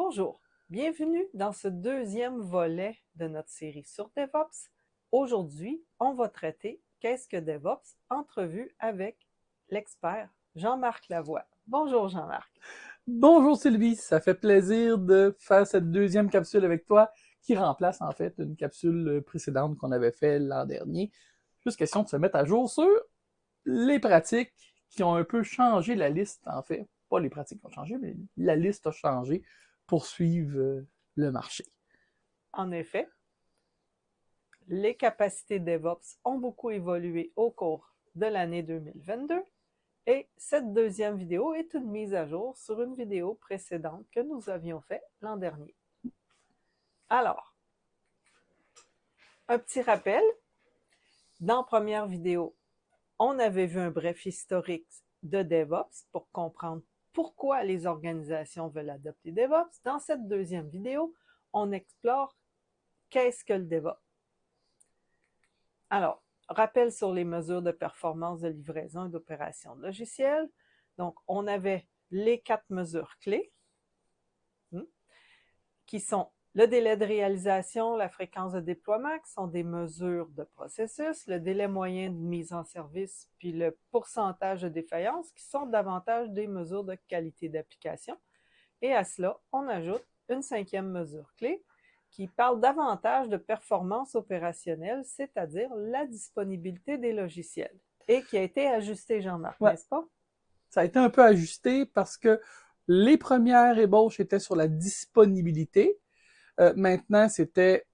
Bonjour, bienvenue dans ce deuxième volet de notre série sur DevOps. Aujourd'hui, on va traiter qu'est-ce que DevOps, entrevue avec l'expert Jean-Marc Lavoie. Bonjour Jean-Marc. Bonjour Sylvie, ça fait plaisir de faire cette deuxième capsule avec toi qui remplace en fait une capsule précédente qu'on avait fait l'an dernier. Juste question de se mettre à jour sur les pratiques qui ont un peu changé la liste en fait. Pas les pratiques qui ont changé, mais la liste a changé pour suivre le marché. En effet, les capacités DevOps ont beaucoup évolué au cours de l'année 2022 et cette deuxième vidéo est une mise à jour sur une vidéo précédente que nous avions faite l'an dernier. Alors, un petit rappel, dans la première vidéo, on avait vu un bref historique de DevOps pour comprendre pourquoi les organisations veulent adopter DevOps. Dans cette deuxième vidéo, on explore qu'est-ce que le DevOps. Alors, rappel sur les mesures de performance de livraison et d'opération de logiciels. Donc, on avait les 4 mesures clés qui sont le délai de réalisation, la fréquence de déploiement, qui sont des mesures de processus, le délai moyen de mise en service, puis le pourcentage de défaillance, qui sont davantage des mesures de qualité d'application. Et à cela, on ajoute une 5e mesure clé qui parle davantage de performance opérationnelle, c'est-à-dire la disponibilité des logiciels, et qui a été ajustée, Jean-Marc, Ouais, n'est-ce pas? ça a été un peu ajusté parce que les premières ébauches étaient sur la disponibilité. Maintenant, c'était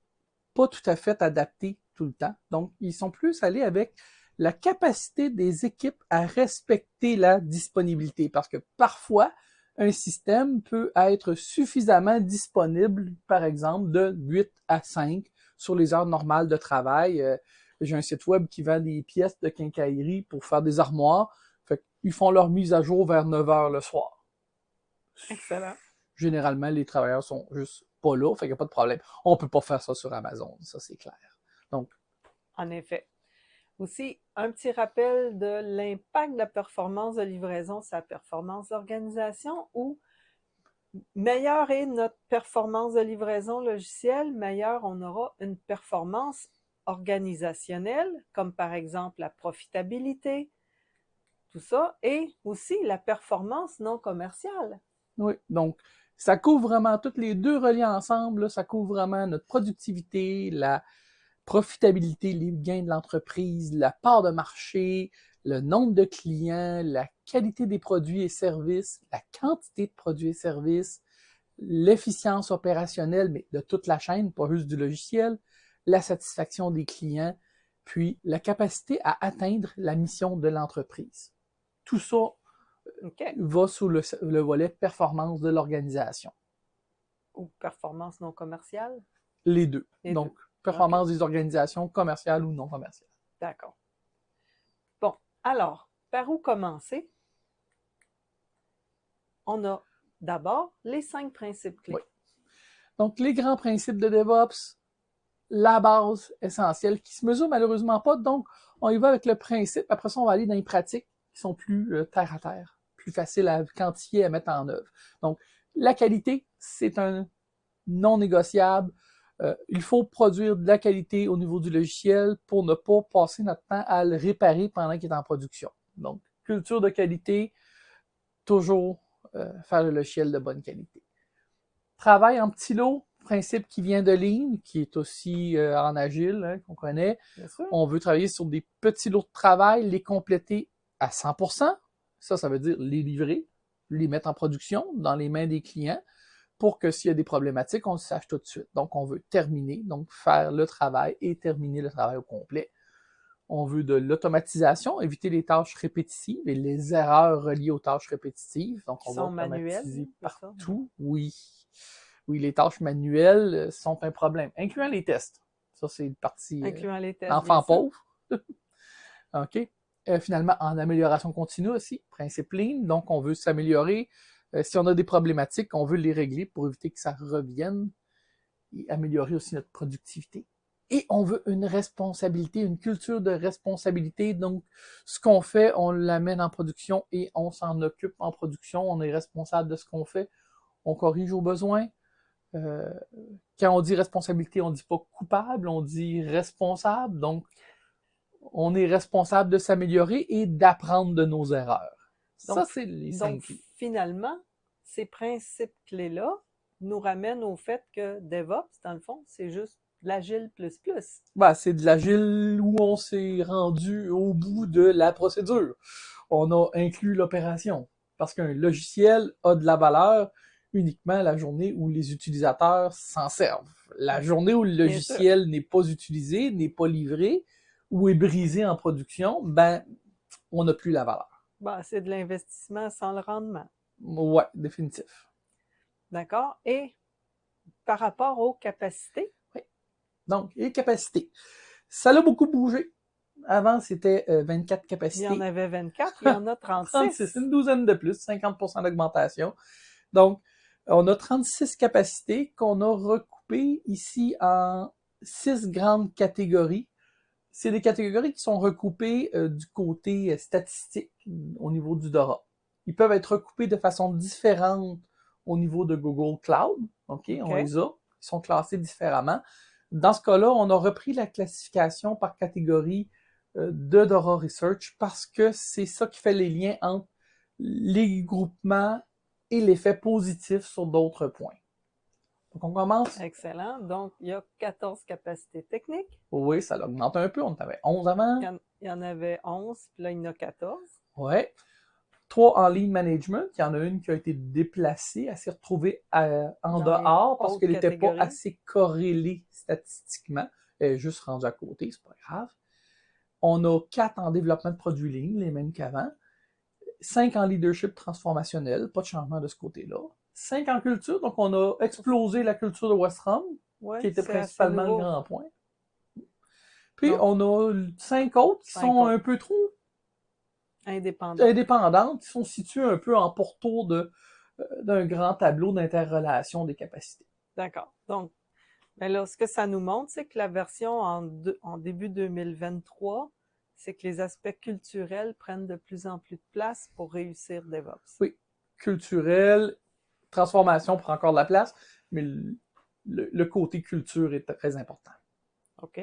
pas tout à fait adapté tout le temps. Donc, ils sont plus allés avec la capacité des équipes à respecter la disponibilité. Parce que parfois, un système peut être suffisamment disponible, par exemple, de 8 à 5 sur les heures normales de travail. J'ai un site web qui vend des pièces de quincaillerie pour faire des armoires. Fait qu'ils font leur mise à jour vers 9 heures le soir. Excellent. Généralement, les travailleurs sont juste pas là, fait qu'il n'y a pas de problème. On peut pas faire ça sur Amazon, ça c'est clair. Donc, En effet. Aussi, un petit rappel de l'impact de la performance de livraison sur la performance d'organisation où meilleure est notre performance de livraison logicielle, meilleure on aura une performance organisationnelle, comme par exemple la profitabilité, tout ça, et aussi la performance non commerciale. oui, donc ça couvre vraiment toutes les deux reliées ensemble, là, ça couvre vraiment notre productivité, la profitabilité, les gains de l'entreprise, la part de marché, le nombre de clients, la qualité des produits et services, la quantité de produits et services, l'efficience opérationnelle, mais de toute la chaîne, pas juste du logiciel, la satisfaction des clients, puis la capacité à atteindre la mission de l'entreprise. Tout ça OK. va sous le volet performance de l'organisation. Ou performance non commerciale, Les deux. les Donc, deux. OK, performance des organisations commerciales ou non commerciales. d'accord. Bon, alors, par où commencer? On a d'abord les 5 principes Oui. clés. Donc, les grands principes de DevOps, la base essentielle qui se mesure malheureusement pas. Donc, on y va avec le principe. Après ça, on va aller dans les pratiques qui sont plus terre à terre, plus faciles à quantifier, à mettre en œuvre. Donc, la qualité, c'est un non négociable. Il faut produire de la qualité au niveau du logiciel pour ne pas passer notre temps à le réparer pendant qu'il est en production. Donc, culture de qualité, toujours faire le logiciel de bonne qualité. Travail en petits lots, principe qui vient de Lean, qui est aussi en agile, hein, qu'on connaît. Bien sûr. On veut travailler sur des petits lots de travail, les compléter à 100%. Ça veut dire les livrer, les mettre en production dans les mains des clients pour que s'il y a des problématiques, on le sache tout de suite. Donc, on veut terminer, donc faire le travail et terminer le travail au complet. On veut de l'automatisation, éviter les tâches répétitives et les erreurs reliées aux tâches répétitives. Donc, Qui on va sont manuels, automatiser c'est ça? partout. Oui. Oui, les tâches manuelles sont un problème, incluant les tests. Ça, c'est une partie Incluant les tests, bien enfant sûr. pauvre. OK. Finalement, en amélioration continue aussi, principe Lean. Donc, on veut s'améliorer. Si on a des problématiques, on veut les régler pour éviter que ça revienne et améliorer aussi notre productivité. Et on veut une responsabilité, une culture de responsabilité. Donc, ce qu'on fait, on l'amène en production et on s'en occupe en production. On est responsable de ce qu'on fait. On corrige au besoin. Quand on dit responsabilité, on dit pas coupable, on dit responsable. Donc, on est responsable de s'améliorer et d'apprendre de nos erreurs. Ça, c'est les 5 clés. Finalement, ces principes clés-là nous ramènent au fait que DevOps, dans le fond, c'est juste l'agile plus plus. Ben, c'est de l'agile où on s'est rendu au bout de la procédure. On a inclus l'opération. Parce qu'un logiciel a de la valeur uniquement la journée où les utilisateurs s'en servent. La journée où le logiciel n'est pas utilisé, n'est pas livré, ou est brisé en production, ben, on n'a plus la valeur. Ben, c'est de l'investissement sans le rendement. Ouais, définitif. D'accord? Et par rapport aux capacités? Oui. Donc, les capacités. Ça a beaucoup bougé. Avant, c'était 24 capacités. Il y en avait 24, il y en a 36. 36, une douzaine de plus, 50% d'augmentation. Donc, on a 36 capacités qu'on a recoupées ici en 6 grandes catégories. C'est des catégories qui sont recoupées du côté statistique au niveau du DORA. Ils peuvent être recoupés de façon différente au niveau de Google Cloud. OK, on les a. Ils sont classés différemment. Dans ce cas-là, on a repris la classification par catégorie de DORA Research parce que c'est ça qui fait les liens entre les groupements et l'effet positif sur d'autres points. Donc, on commence. Excellent. Donc, il y a 14 capacités techniques. Oui, ça l'augmente un peu. On en avait 11 avant. Il y en avait 11, puis là, il y en a 14. Oui. 3 en lead management. Il y en a une qui a été déplacée. Elle s'est retrouvée en dehors parce qu'elle n'était pas assez corrélée statistiquement. Elle est juste rendue à côté, c'est pas grave. On a 4 en développement de produits lignes, les mêmes qu'avant. 5 en leadership transformationnel, pas de changement de ce côté-là. 5 en culture, donc on a explosé la culture de Westrom, qui était principalement le grand point. Puis donc, on a 5 autres qui sont un peu trop indépendantes, qui sont situées un peu en pourtour d'un grand tableau d'interrelation des capacités. D'accord. Donc, ben là, ce que ça nous montre, c'est que la version en début 2023, c'est que les aspects culturels prennent de plus en plus de place pour réussir DevOps. Oui, culturel, transformation prend encore de la place, mais le côté culture est très important. OK.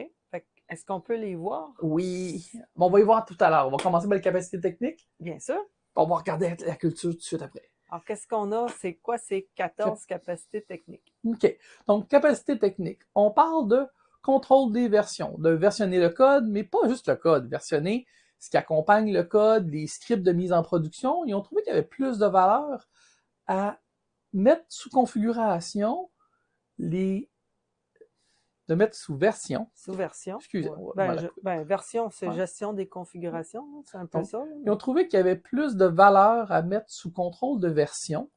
Est-ce qu'on peut les voir? Oui. Bon, on va y voir tout à l'heure. On va commencer par les capacités techniques. Bien sûr. On va regarder la culture tout de suite après. Alors, qu'est-ce qu'on a? C'est quoi ces 14 capacités techniques? OK. Donc, capacité technique. On parle de contrôle des versions, de versionner le code, mais pas juste le code, versionner ce qui accompagne le code, les scripts de mise en production. Ils ont trouvé qu'il y avait plus de valeur à mettre sous configuration de mettre sous version. Sous version. Excusez-moi. Version, c'est gestion des configurations, c'est un peu ça. Ils ont trouvé qu'il y avait plus de valeur à mettre sous contrôle de version,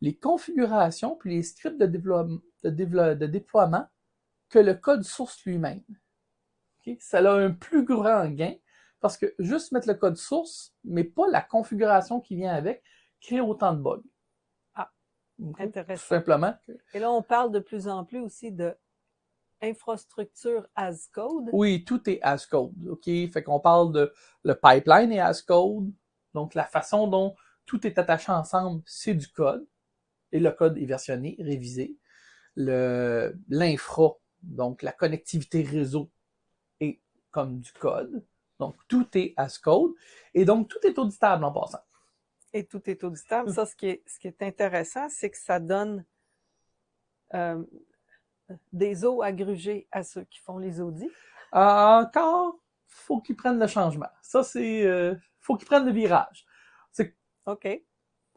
les configurations puis les scripts de déploiement que le code source lui-même. Okay? Ça a un plus grand gain parce que juste mettre le code source, mais pas la configuration qui vient avec, crée autant de bugs. Ah, okay? Intéressant. Tout simplement. Et là, on parle de plus en plus aussi de infrastructure as code. Oui, tout est as code. OK? Fait qu'on parle de le pipeline est as code. Donc, la façon dont tout est attaché ensemble, c'est du code. Et le code est versionné, révisé. L'infra, donc la connectivité réseau, est comme du code. Donc, tout est as code. Et donc, tout est auditable en passant. Et tout est auditable. Ça, ce qui est intéressant, c'est que ça donne des os à gruger à ceux qui font les audits. Encore, faut qu'ils prennent le changement. Ça, c'est... faut qu'ils prennent le virage. C'est OK.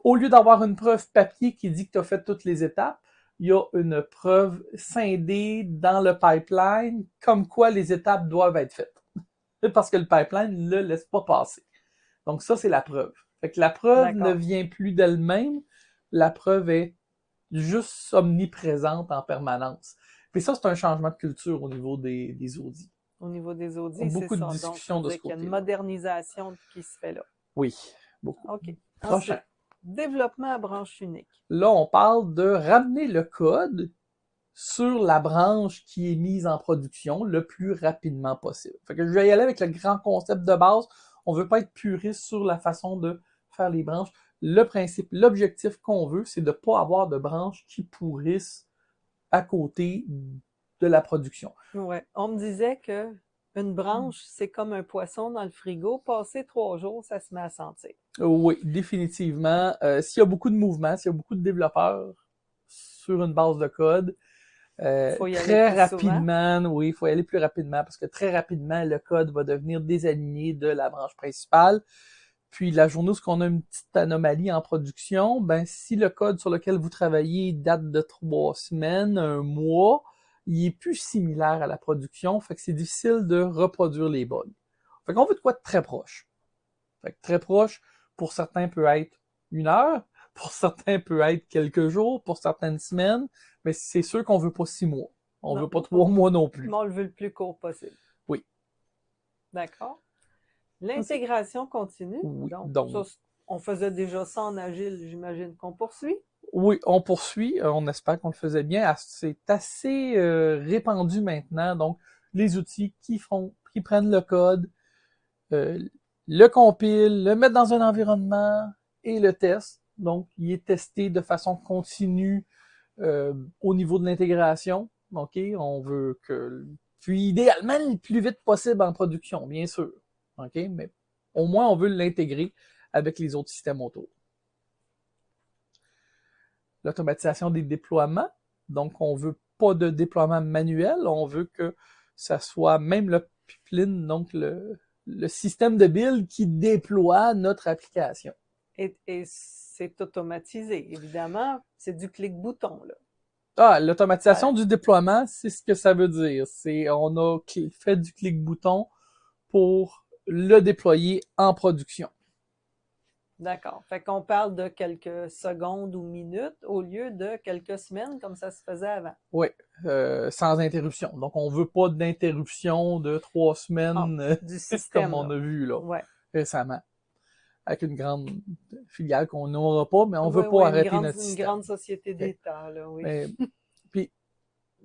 Au lieu d'avoir une preuve papier qui dit que tu as fait toutes les étapes, il y a une preuve scindée dans le pipeline comme quoi les étapes doivent être faites. Parce que le pipeline ne le laisse pas passer. Donc ça, c'est la preuve. Fait que la preuve ne vient plus d'elle-même. La preuve est juste omniprésente en permanence. Puis ça, c'est un changement de culture au niveau des audits. Au niveau des audits, c'est ça. Beaucoup de discussions de ce côté-là. Il y a une modernisation qui se fait là. Oui, beaucoup. OK. Prochain. Ensuite, développement à branche unique. Là, on parle de ramener le code sur la branche qui est mise en production le plus rapidement possible. Fait que je vais y aller avec le grand concept de base. On veut pas être puriste sur la façon de faire les branches. Le principe, l'objectif qu'on veut, c'est de pas avoir de branches qui pourrissent à côté de la production. Ouais. On me disait que une branche, c'est comme un poisson dans le frigo. Passé 3 jours, ça se met à sentir. Oui, définitivement. S'il y a beaucoup de mouvements, s'il y a beaucoup de développeurs sur une base de code, Faut y aller très plus souvent. rapidement, oui, il faut y aller plus rapidement parce que très rapidement, le code va devenir désaligné de la branche principale. Puis la journée où on a une petite anomalie en production, ben si le code sur lequel vous travaillez date de 3 semaines, un mois, il est plus similaire à la production, fait que c'est difficile de reproduire les bugs. Fait qu'on veut de quoi de très proche. Fait que très proche, pour certains peut être 1 heure, pour certains peut être quelques jours, pour certaines semaines, mais c'est sûr qu'on veut pas 6 mois. On Non, veut pas 3 mois non plus. mais on le veut le plus court possible. Oui. D'accord. L'intégration continue. Oui. Donc, Donc, ça, on faisait déjà ça en agile, j'imagine qu'on poursuit. oui, on poursuit. On espère qu'on le faisait bien. C'est assez répandu maintenant. Donc, les outils qui prennent le code, euh, le compilent, le mettent dans un environnement et le testent. Donc, il est testé de façon continue au niveau de l'intégration. OK? On veut que... Puis, idéalement, le plus vite possible en production, bien sûr. OK? Mais au moins, on veut l'intégrer avec les autres systèmes autour. L'automatisation des déploiements. Donc, on veut pas de déploiement manuel. On veut que ça soit même le pipeline, donc le système de build qui déploie notre application. Et c'est automatisé, évidemment. C'est du clic-bouton, là. Ah, l'automatisation Ouais. du déploiement, c'est ce que ça veut dire. On a fait du clic-bouton pour le déployer en production. D'accord. Fait qu'on parle de quelques secondes ou minutes au lieu de quelques semaines comme ça se faisait avant. Oui, sans interruption. Donc, on veut pas d'interruption de 3 semaines Du comme système, on là. a vu là Ouais. récemment, avec une grande filiale qu'on n'aura pas, mais on Oui, veut pas oui, arrêter notre une système. grande société Okay? d'État, là, oui. Mais, puis,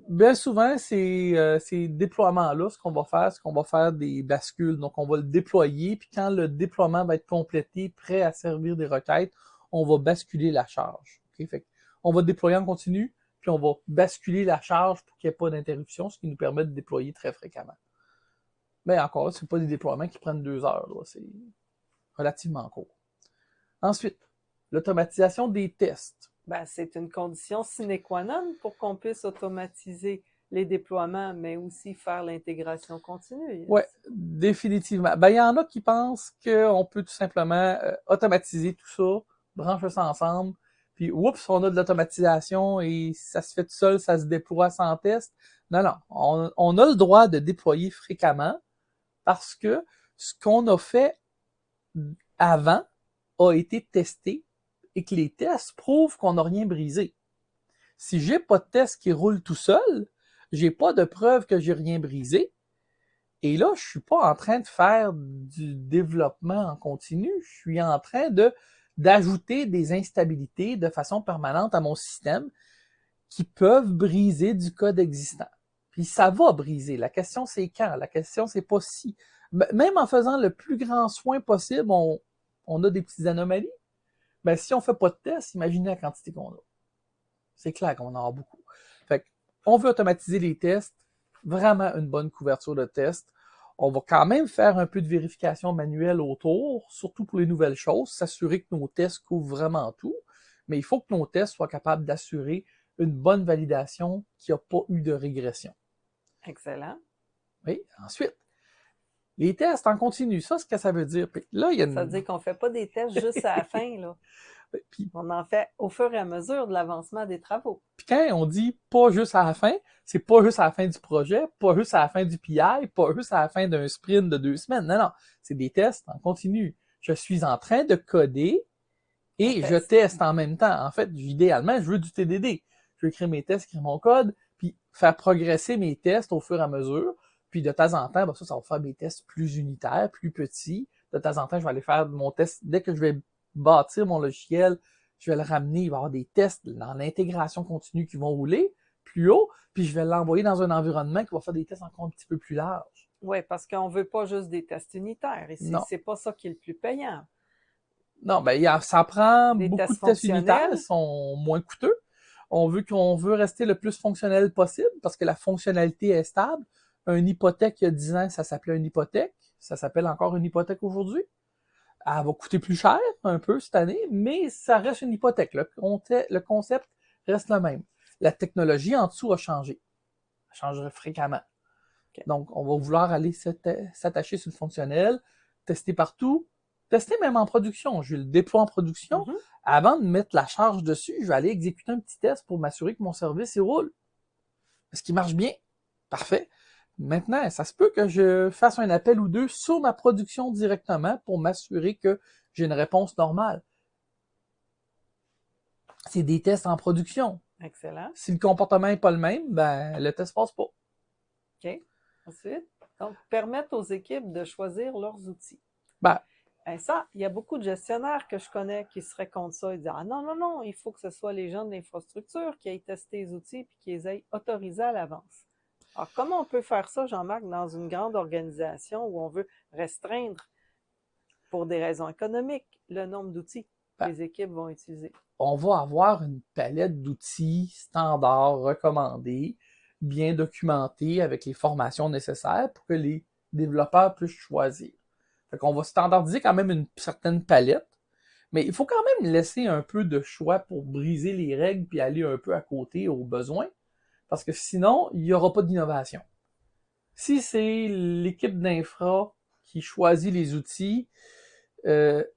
bien souvent, ces déploiements-là, ce qu'on va faire des bascules. Donc, on va le déployer, puis quand le déploiement va être complété, prêt à servir des requêtes, on va basculer la charge. Okay? Fait on va déployer en continu, puis on va basculer la charge pour qu'il n'y ait pas d'interruption, ce qui nous permet de déployer très fréquemment. Mais encore, c'est pas des déploiements qui prennent 2 heures, là. C'est relativement court. Ensuite, l'automatisation des tests. Ben, c'est une condition sine qua non pour qu'on puisse automatiser les déploiements, mais aussi faire l'intégration continue. Ouais, définitivement. Ben, il y en a qui pensent qu'on peut tout simplement automatiser tout ça, brancher ça ensemble, puis oups, on a de l'automatisation et ça se fait tout seul, ça se déploie sans test. Non, non, on a le droit de déployer fréquemment parce que ce qu'on a fait avant a été testé et que les tests prouvent qu'on n'a rien brisé. Si j'ai pas de test qui roule tout seul, j'ai pas de preuve que j'ai rien brisé. Et là, je suis pas en train de faire du développement en continu, je suis en train d'ajouter des instabilités de façon permanente à mon système qui peuvent briser du code existant. Puis ça va briser. La question, c'est quand. La question, c'est pas si. Même en faisant le plus grand soin possible, on a des petites anomalies. Ben, si on fait pas de test, imaginez la quantité qu'on a. C'est clair qu'on en a beaucoup. Fait on veut automatiser les tests, vraiment une bonne couverture de tests. On va quand même faire un peu de vérification manuelle autour, surtout pour les nouvelles choses, s'assurer que nos tests couvrent vraiment tout. Mais il faut que nos tests soient capables d'assurer une bonne validation, qu'il n'y a pas eu de régression. Excellent. Oui, ensuite, les tests en continu, ça, ce que ça veut dire. Puis là, il y a Ça veut dire qu'on ne fait pas des tests juste à la fin, là. Puis, On en fait au fur et à mesure de l'avancement des travaux. puis quand on dit pas juste à la fin, c'est pas juste à la fin du projet, pas juste à la fin du PI, pas juste à la fin d'un sprint de 2 semaines. Non, non, c'est des tests en continu. Je suis en train de coder et je teste en même temps. En fait, idéalement, je veux du TDD. Je veux écrire mes tests, écrire mon code, puis faire progresser mes tests au fur et à mesure. Puis de temps en temps, ben ça va faire des tests plus unitaires, plus petits. De temps en temps, je vais aller faire mon test. Dès que je vais bâtir mon logiciel, je vais le ramener, il va y avoir des tests dans l'intégration continue qui vont rouler plus haut, puis je vais l'envoyer dans un environnement qui va faire des tests encore un petit peu plus larges. Oui, parce qu'on ne veut pas juste des tests unitaires. Et Non. c'est pas ça qui est le plus payant. Non, ben ça prend des beaucoup tests de tests unitaires, fonctionnels. ils sont moins coûteux. On veut rester le plus fonctionnel possible parce que la fonctionnalité est stable. Une hypothèque il y a 10 ans, ça s'appelait une hypothèque. Ça s'appelle encore une hypothèque aujourd'hui. Elle va coûter plus cher un peu cette année, mais ça reste une hypothèque. Le concept reste le même. La technologie en dessous a changé. Elle change fréquemment. Okay. Donc, on va vouloir aller s'attacher sur le fonctionnel, tester partout, tester même en production. Je le déploie en production. Avant de mettre la charge dessus, je vais aller exécuter un petit test pour m'assurer que mon service il roule. Est-ce qu'il marche bien? Parfait. Maintenant, ça se peut que je fasse un appel ou deux sur ma production directement pour m'assurer que j'ai une réponse normale. C'est des tests en production. Excellent. Si le comportement n'est pas le même, ben le test passe pas. OK. Ensuite, donc, permettre aux équipes de choisir leurs outils. Ben, ça, il y a beaucoup de gestionnaires que je connais qui seraient contre ça et disent « Ah non, il faut que ce soit les gens de l'infrastructure qui aient testé les outils et qui les aient autorisés à l'avance. » Alors, comment on peut faire ça, Jean-Marc, dans une grande organisation où on veut restreindre, pour des raisons économiques, le nombre d'outils que les équipes vont utiliser? On va avoir une palette d'outils standards recommandés, bien documentés avec les formations nécessaires pour que les développeurs puissent choisir. Fait qu'on va standardiser quand même une certaine palette, mais il faut quand même laisser un peu de choix pour briser les règles puis aller un peu à côté aux besoins, parce que sinon, il n'y aura pas d'innovation. Si c'est l'équipe d'infra qui choisit les outils, les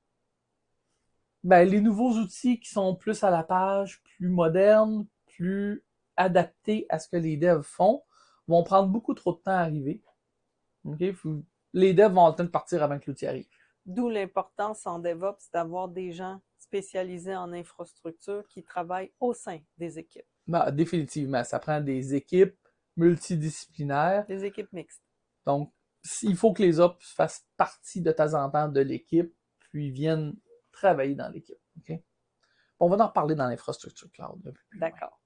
nouveaux outils qui sont plus à la page, plus modernes, plus adaptés à ce que les devs font, vont prendre beaucoup trop de temps à arriver. Okay? Les devs vont avoir le temps de partir avant que l'outil arrive. D'où l'importance en DevOps d'avoir des gens spécialisés en infrastructure qui travaillent au sein des équipes. Définitivement, ça prend des équipes multidisciplinaires. Des équipes mixtes. Donc, il faut que les ops fassent partie de temps en temps de l'équipe, puis viennent travailler dans l'équipe. Okay? On va en reparler dans l'infrastructure cloud. D'accord.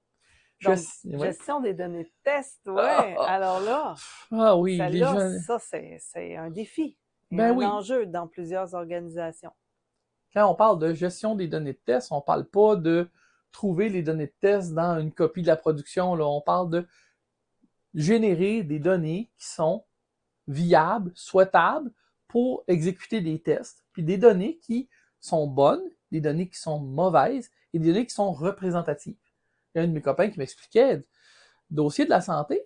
Donc, gestion des données de test, ouais. Alors là, oui, ça, c'est un défi et un enjeu dans plusieurs organisations. Quand on parle de gestion des données de test, on parle pas de trouver les données de test dans une copie de la production. Là. On parle de générer des données qui sont viables, souhaitables pour exécuter des tests, puis des données qui sont bonnes, des données qui sont mauvaises et des données qui sont représentatives. Il y a un de mes copains qui m'expliquait, dossier de la santé,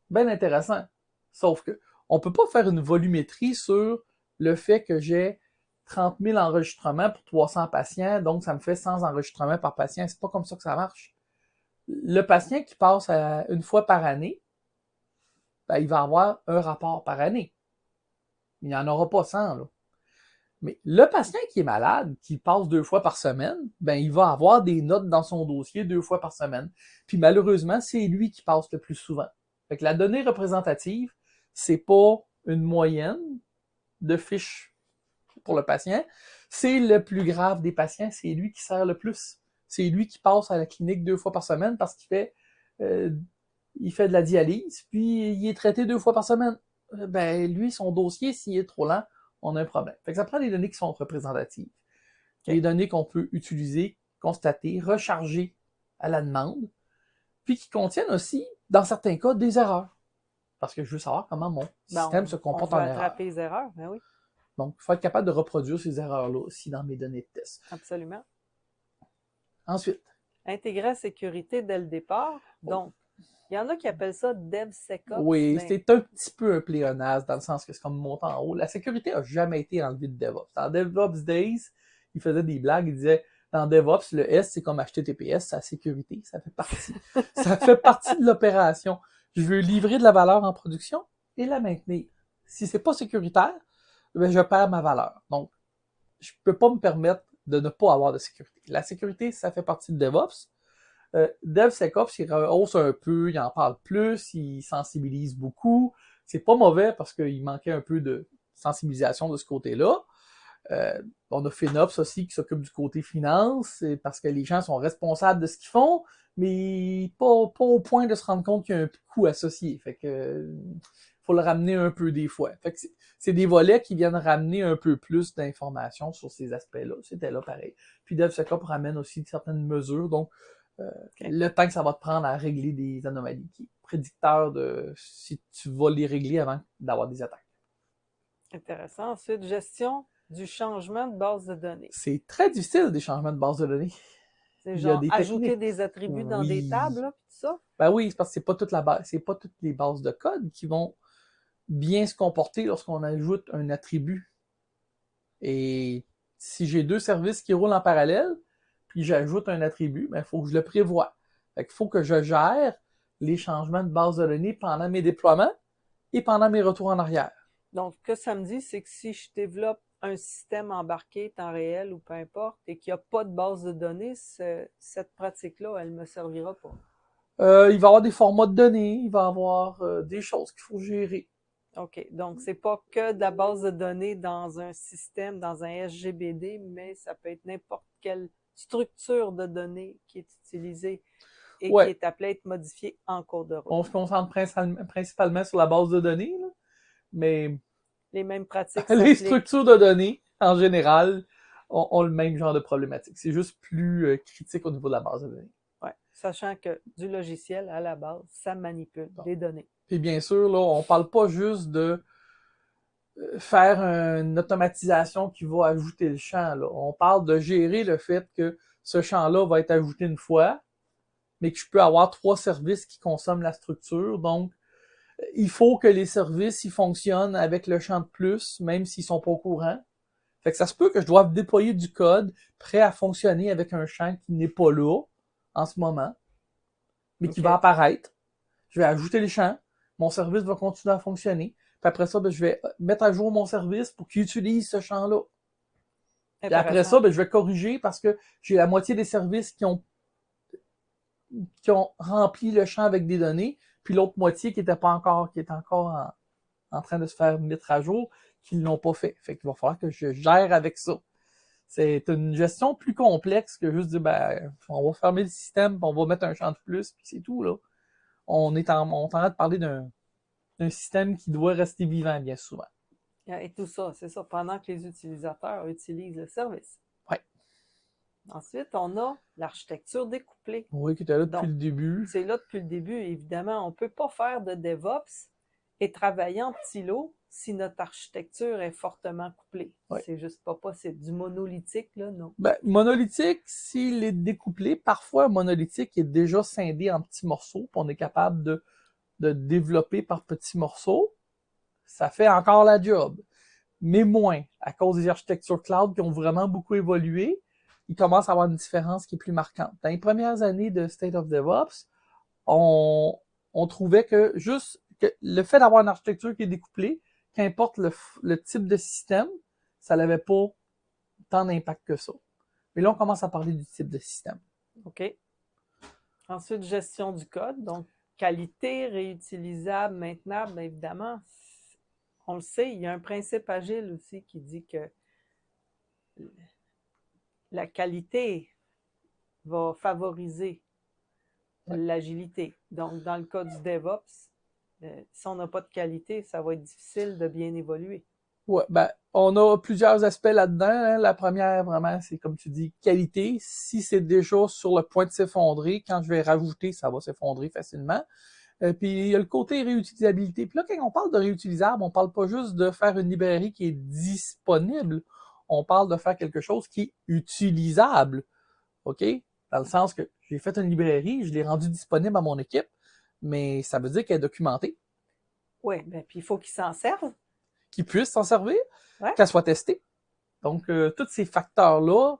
bien intéressant. Sauf que on peut pas faire une volumétrie sur le fait que j'ai 30 000 enregistrements pour 300 patients, donc ça me fait 100 enregistrements par patient. C'est pas comme ça que ça marche. Le patient qui passe une fois par année, il va avoir un rapport par année. Il n'y en aura pas 100, là. Mais le patient qui est malade, qui passe 2 fois par semaine, il va avoir des notes dans son dossier 2 fois par semaine. Puis malheureusement, c'est lui qui passe le plus souvent. Fait que la donnée représentative, c'est pas une moyenne de fiches pour le patient. C'est le plus grave des patients, c'est lui qui sert le plus. C'est lui qui passe à la clinique 2 fois par semaine parce qu'il fait de la dialyse, puis il est traité 2 fois par semaine. Lui, son dossier, s'il est trop lent, on a un problème. Fait que ça prend des données qui sont représentatives. Okay. Des données qu'on peut utiliser, constater, recharger à la demande, puis qui contiennent aussi, dans certains cas, des erreurs. Parce que je veux savoir comment mon système se comporte en erreur. On veut attraper les erreurs, ben oui. Donc, il faut être capable de reproduire ces erreurs-là aussi dans mes données de test. Absolument. Ensuite. Intégrer la sécurité dès le départ. Donc, il y en a qui appellent ça DevSecOps. Oui, c'est un petit peu un pléonasme dans le sens que c'est comme monter en haut. La sécurité n'a jamais été enlevée de DevOps. Dans DevOps Days, ils faisaient des blagues, ils disaient dans DevOps, le S, c'est comme HTTPS, c'est la sécurité, ça fait partie. Ça fait partie de l'opération. Je veux livrer de la valeur en production et la maintenir. Si c'est pas sécuritaire, je perds ma valeur. Donc, je peux pas me permettre de ne pas avoir de sécurité. La sécurité, ça fait partie de DevOps. DevSecOps, il rehausse un peu, il en parle plus, il sensibilise beaucoup. C'est pas mauvais parce qu'il manquait un peu de sensibilisation de ce côté-là. On a FinOps aussi qui s'occupe du côté finance, parce que les gens sont responsables de ce qu'ils font, mais pas au point de se rendre compte qu'il y a un coût associé. Fait que faut le ramener un peu des fois. Fait que c'est des volets qui viennent ramener un peu plus d'informations sur ces aspects-là. C'était là pareil. Puis DevSecOps ramène aussi certaines mesures. Donc, Le temps que ça va te prendre à régler des anomalies, qui est prédicteur de si tu vas les régler avant d'avoir des attaques. Intéressant. Ensuite, gestion du changement de base de données. C'est très difficile, des changements de base de données. C'est Il y a genre des ajouter techniques. des attributs dans des Oui. tables, là, puis tout ça? Ben oui, c'est parce que c'est pas toute la base, c'est pas toutes les bases de code qui vont bien se comporter lorsqu'on ajoute un attribut. Et si j'ai deux services qui roulent en parallèle, puis j'ajoute un attribut, ben, il faut que je le prévoie. Fait qu'il faut que je gère les changements de base de données pendant mes déploiements et pendant mes retours en arrière. Donc, ce que ça me dit, c'est que si je développe un système embarqué, temps réel ou peu importe, et qu'il n'y a pas de base de données, cette pratique-là, elle ne me servira pas. Il va y avoir des formats de données, il va y avoir des choses qu'il faut gérer. OK. Donc, c'est pas que de la base de données dans un système, dans un SGBD, mais ça peut être n'importe quelle structure de données qui est utilisée et qui est appelée à être modifiée en cours de route. On se concentre principalement sur la base de données, là, mais les mêmes pratiques les structures de données, en général, ont le même genre de problématique. C'est juste plus critique au niveau de la base de données. Ouais, sachant que du logiciel, à la base, ça manipule des données. Et bien sûr, là, on parle pas juste de faire une automatisation qui va ajouter le champ. Là. On parle de gérer le fait que ce champ-là va être ajouté une fois, mais que je peux avoir 3 services qui consomment la structure. Donc, il faut que les services ils fonctionnent avec le champ de plus, même s'ils sont pas au courant. Fait que ça se peut que je doive déployer du code prêt à fonctionner avec un champ qui n'est pas là en ce moment, mais qui va apparaître. Je vais ajouter les champs, mon service va continuer à fonctionner. Puis après ça, ben, je vais mettre à jour mon service pour qu'il utilise ce champ-là. Et après ça, ben, je vais corriger parce que j'ai la moitié des services qui ont rempli le champ avec des données, puis l'autre moitié qui est encore en train de se faire mettre à jour, qui ne l'ont pas fait. Fait qu'il va falloir que je gère avec ça. C'est une gestion plus complexe que juste dire, ben, on va fermer le système, puis on va mettre un champ de plus, puis c'est tout, là. On est en train de parler d'un système qui doit rester vivant bien souvent. Et tout ça, c'est ça, pendant que les utilisateurs utilisent le service. Oui. Ensuite, on a l'architecture découplée. Oui, qui était là depuis le début. C'est là depuis le début, évidemment. On ne peut pas faire de DevOps et travailler en silo si notre architecture est fortement couplée. Oui. C'est juste pas possible. Du monolithique, là, non. Ben, monolithique, s'il est découplé, parfois un monolithique est déjà scindé en petits morceaux, puis on est capable de développer par petits morceaux. Ça fait encore la job. Mais moins, à cause des architectures cloud qui ont vraiment beaucoup évolué, il commence à avoir une différence qui est plus marquante. Dans les premières années de State of DevOps, on trouvait que juste que le fait d'avoir une architecture qui est découplée, qu'importe le type de système, ça n'avait pas tant d'impact que ça. Mais là, on commence à parler du type de système. OK. Ensuite, gestion du code. Donc, qualité, réutilisable, maintenable, bien évidemment, on le sait, il y a un principe agile aussi qui dit que la qualité va favoriser l'agilité. Donc, dans le cas du DevOps, si on n'a pas de qualité, ça va être difficile de bien évoluer. Ouais, ben, on a plusieurs aspects là-dedans. Hein. La première, vraiment, c'est comme tu dis, qualité. Si c'est déjà sur le point de s'effondrer, quand je vais rajouter, ça va s'effondrer facilement. Puis il y a le côté réutilisabilité. Puis là, quand on parle de réutilisable, on parle pas juste de faire une librairie qui est disponible. On parle de faire quelque chose qui est utilisable. OK? Dans le sens que j'ai fait une librairie, je l'ai rendue disponible à mon équipe, mais ça veut dire qu'elle est documentée. Oui, ben puis il faut qu'ils s'en servent. Qu'ils puissent s'en servir, qu'elle soit testée. Donc, tous ces facteurs-là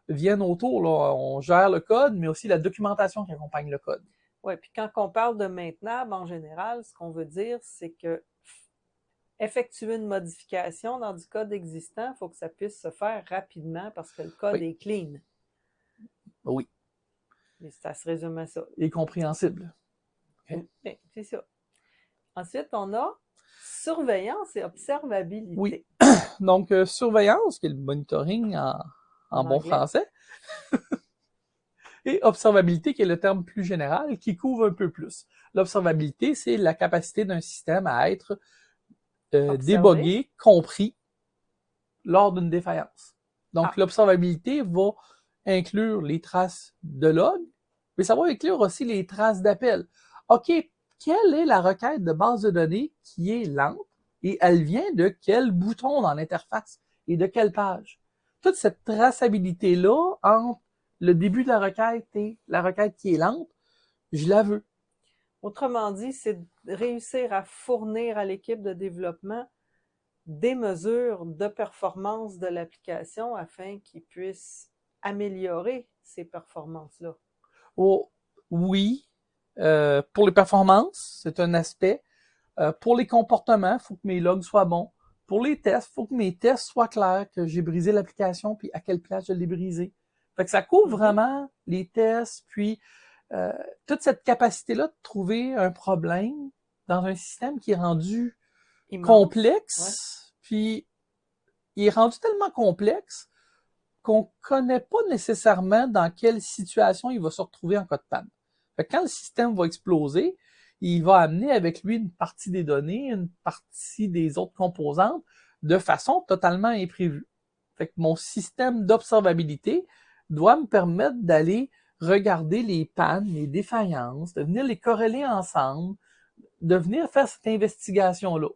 viennent autour. Là. On gère le code, mais aussi la documentation qui accompagne le code. Oui, puis quand on parle de maintenable, en général, ce qu'on veut dire, c'est que effectuer une modification dans du code existant, il faut que ça puisse se faire rapidement parce que le code est clean. Oui. Et ça se résume à ça. Et compréhensible. Okay. Bien, c'est ça. Ensuite, on a surveillance et observabilité. Oui. Donc, surveillance, qui est le monitoring en bon français. Et observabilité, qui est le terme plus général, qui couvre un peu plus. L'observabilité, c'est la capacité d'un système à être débogué, compris, lors d'une défaillance. Donc, l'observabilité va inclure les traces de log, Mais ça va inclure aussi les traces d'appel. OK, quelle est la requête de base de données qui est lente et elle vient de quel bouton dans l'interface et de quelle page? Toute cette traçabilité-là entre le début de la requête et la requête qui est lente, je la veux. Autrement dit, c'est de réussir à fournir à l'équipe de développement des mesures de performance de l'application afin qu'ils puissent améliorer ces performances-là. Oh, oui, pour les performances, c'est un aspect. Pour les comportements, il faut que mes logs soient bons. Pour les tests, il faut que mes tests soient clairs, que j'ai brisé l'application, puis à quelle place je l'ai brisé. Fait que ça couvre vraiment les tests, puis toute cette capacité-là de trouver un problème dans un système qui est rendu complexe, puis il est rendu tellement complexe qu'on connaît pas nécessairement dans quelle situation il va se retrouver en cas de panne. Fait que quand le système va exploser, il va amener avec lui une partie des données, une partie des autres composantes de façon totalement imprévue. Fait que mon système d'observabilité doit me permettre d'aller regarder les pannes, les défaillances, de venir les corréler ensemble, de venir faire cette investigation-là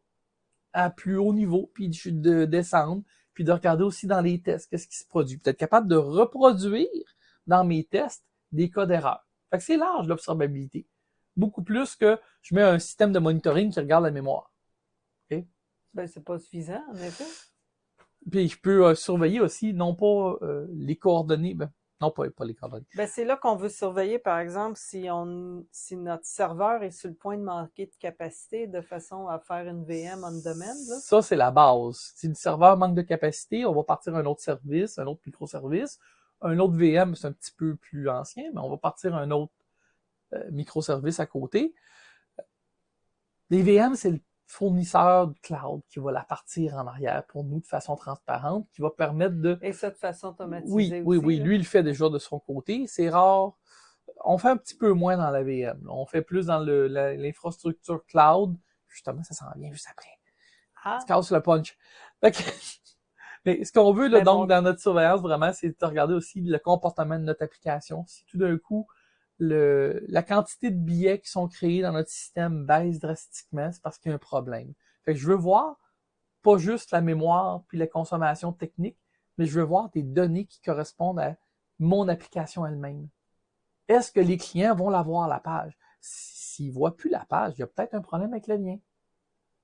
à plus haut niveau, puis de descendre, puis de regarder aussi dans les tests qu'est-ce qui se produit. Peut-être capable de reproduire dans mes tests des cas d'erreur. Fait que c'est large l'observabilité. Beaucoup plus que je mets un système de monitoring qui regarde la mémoire. Okay? Ben, c'est pas suffisant, en effet. Puis je peux surveiller aussi, non pas les coordonnées, non pas les coordonnées. Ben, c'est là qu'on veut surveiller, par exemple, si notre serveur est sur le point de manquer de capacité de façon à faire une VM on demand. Là. Ça, c'est la base. Si le serveur manque de capacité, on va partir un autre service, un autre microservice. Un autre VM, c'est un petit peu plus ancien, mais on va partir un autre microservice à côté. Les VM, c'est le fournisseur du cloud qui va la partir en arrière pour nous de façon transparente, qui va permettre de... Et ça de façon automatisée oui, aussi. Oui, lui, il le fait déjà de son côté. C'est rare. On fait un petit peu moins dans la VM. On fait plus dans l'infrastructure cloud. Justement, ça s'en vient juste après. Tu casses le punch. Fait que... Mais ce qu'on veut là, donc dans notre surveillance, vraiment, c'est de regarder aussi le comportement de notre application. Si tout d'un coup, la quantité de billets qui sont créés dans notre système baisse drastiquement, c'est parce qu'il y a un problème. Fait que je veux voir pas juste la mémoire puis la consommation technique, mais je veux voir des données qui correspondent à mon application elle-même. Est-ce que les clients vont la voir, la page? S'ils voient plus la page, il y a peut-être un problème avec le lien.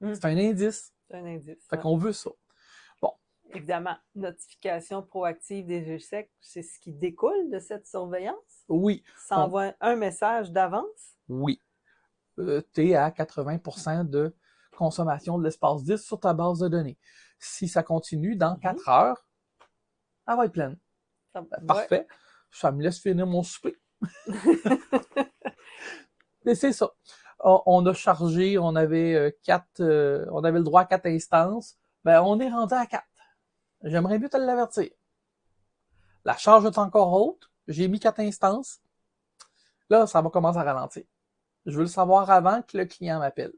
C'est un indice. C'est un indice. Fait qu'on veut ça. Bon. Évidemment, notification proactive des GSEC, c'est ce qui découle de cette surveillance? Oui. Ça envoie un message d'avance? Oui. Tu es à 80% de consommation de l'espace disque sur ta base de données. Si ça continue, dans 4 heures, elle va être pleine. Parfait. Ça me laisse finir mon souper. Et c'est ça. On a chargé, on avait on avait le droit à 4 instances. Ben, on est rendu à 4. J'aimerais mieux te l'avertir. La charge est encore haute. J'ai mis 4 instances. Là, ça va commencer à ralentir. Je veux le savoir avant que le client m'appelle.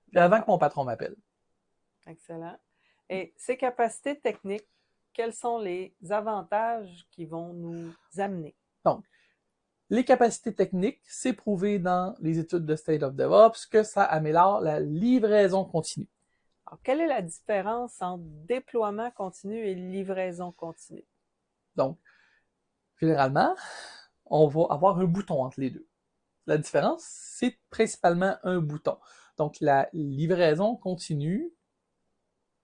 Puis avant que mon patron m'appelle. Excellent. Et ces capacités techniques, quels sont les avantages qui vont nous amener? Donc, les capacités techniques, c'est prouvé dans les études de State of DevOps que ça améliore la livraison continue. Alors, quelle est la différence entre déploiement continu et livraison continue? Donc, généralement, on va avoir un bouton entre les deux. La différence, c'est principalement un bouton. Donc, la livraison continue,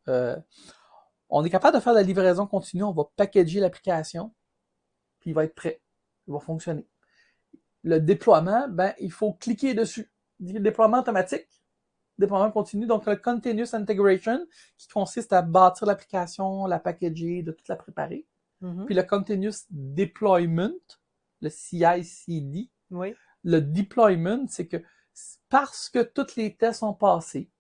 on est capable de faire la livraison continue, on va packager l'application, puis il va être prêt, il va fonctionner. Le déploiement, ben, il faut cliquer dessus. Le déploiement automatique, déploiement continu, donc le continuous integration, qui consiste à bâtir l'application, la packager, de toute la préparer. Puis le continuous deployment, le CI/CD. Oui. Le deployment, c'est que parce que tous les tests sont passés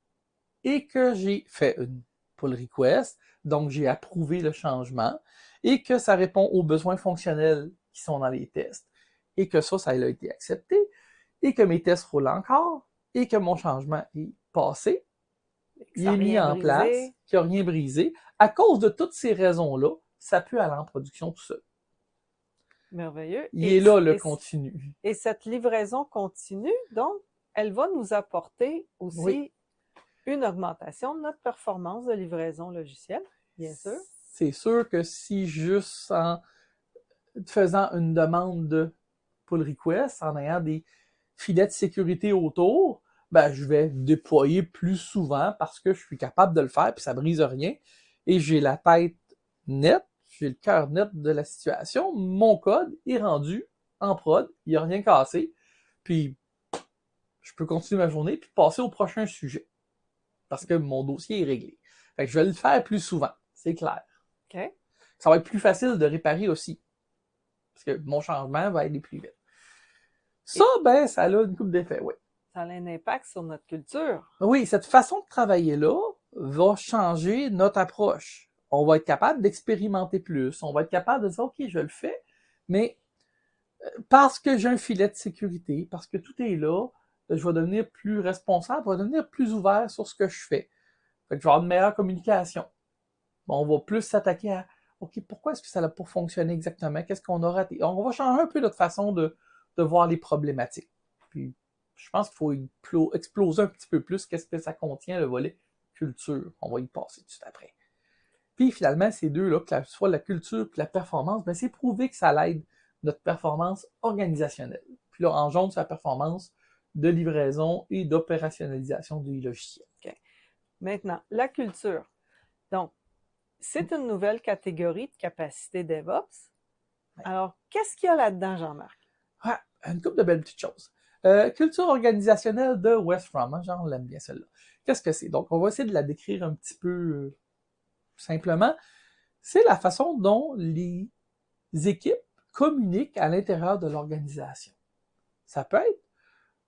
et que j'ai fait une pull request, donc j'ai approuvé le changement, et que ça répond aux besoins fonctionnels qui sont dans les tests, et que ça a été accepté, et que mes tests roulent encore, et que mon changement est passé, il est mis en place, qu'il n'y a rien brisé. À cause de toutes ces raisons-là, ça peut aller en production tout seul. Merveilleux. Il est là, le continu. Et cette livraison continue, donc, elle va nous apporter aussi une augmentation de notre performance de livraison logicielle, bien sûr. C'est sûr que si juste en faisant une demande de pull request, en ayant des filets de sécurité autour, ben, je vais déployer plus souvent parce que je suis capable de le faire, puis ça brise rien. Et j'ai la tête nette, j'ai le cœur net de la situation. Mon code est rendu en prod, il n'y a rien cassé. Puis je peux continuer ma journée puis passer au prochain sujet. Parce que mon dossier est réglé. Fait que je vais le faire plus souvent, c'est clair. OK. Ça va être plus facile de réparer aussi. Parce que mon changement va aller plus vite. Ça, ben, ça a une couple d'effets, oui. Ça a un impact sur notre culture. Oui, cette façon de travailler-là va changer notre approche. On va être capable d'expérimenter plus. On va être capable de dire, OK, je le fais, mais parce que j'ai un filet de sécurité, parce que tout est là, je vais devenir plus responsable, je vais devenir plus ouvert sur ce que je fais. Fait que je vais avoir une meilleure communication. Bon, on va plus s'attaquer à, OK, pourquoi est-ce que ça n'a pas fonctionné exactement? Qu'est-ce qu'on a raté? On va changer un peu notre façon de voir les problématiques. Puis, je pense qu'il faut exploser un petit peu plus qu'est-ce que ça contient, le volet culture. On va y passer tout de suite après. Puis, finalement, ces deux-là, que soit la culture et la performance, ben, c'est prouvé que ça l'aide notre performance organisationnelle. Puis là, en jaune, c'est la performance de livraison et d'opérationnalisation du logiciel. Okay. Maintenant, la culture. Donc, c'est une nouvelle catégorie de capacité DevOps. Alors, qu'est-ce qu'il y a là-dedans, Jean-Marc? Ah, une couple de belles petites choses. Culture organisationnelle de Wes Fromm, hein, genre on l'aime bien celle-là. Qu'est-ce que c'est? Donc, on va essayer de la décrire un petit peu simplement. C'est la façon dont les équipes communiquent à l'intérieur de l'organisation. Ça peut être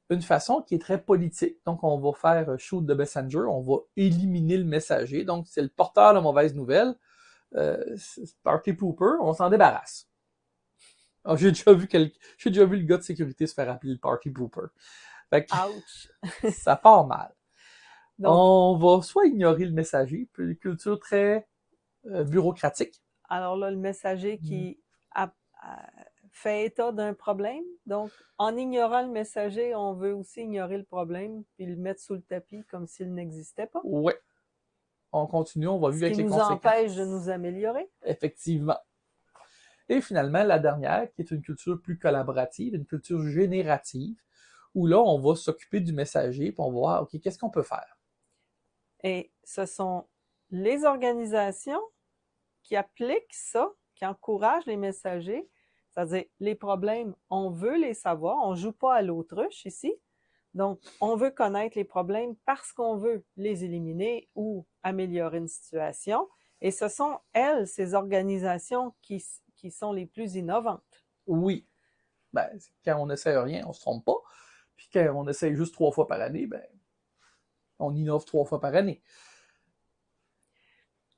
une façon qui est très politique. Donc, on va faire shoot the messenger, on va éliminer le messager. Donc, c'est le porteur de mauvaise nouvelle. Party pooper, on s'en débarrasse. Oh, j'ai déjà vu le gars de sécurité se faire appeler le party pooper. Fait que, ouch! ça part mal. Donc, on va soit ignorer le messager, puis une culture très bureaucratique. Alors là, le messager qui fait état d'un problème. Donc, en ignorant le messager, on veut aussi ignorer le problème puis le mettre sous le tapis comme s'il n'existait pas. Oui. On continue, on va vivre avec les conséquences. Ce qui nous empêche de nous améliorer. Effectivement. Et finalement, la dernière, qui est une culture plus collaborative, une culture générative, où là, on va s'occuper du messager, puis on va voir, OK, qu'est-ce qu'on peut faire? Et ce sont les organisations qui appliquent ça, qui encouragent les messagers, c'est-à-dire les problèmes, on veut les savoir, on ne joue pas à l'autruche ici. Donc, on veut connaître les problèmes parce qu'on veut les éliminer ou améliorer une situation. Et ce sont, elles, ces organisations qui sont les plus innovantes. Oui. Ben, quand on n'essaie rien, on se trompe pas. Puis quand on essaie juste 3 fois par année, ben, on innove 3 fois par année.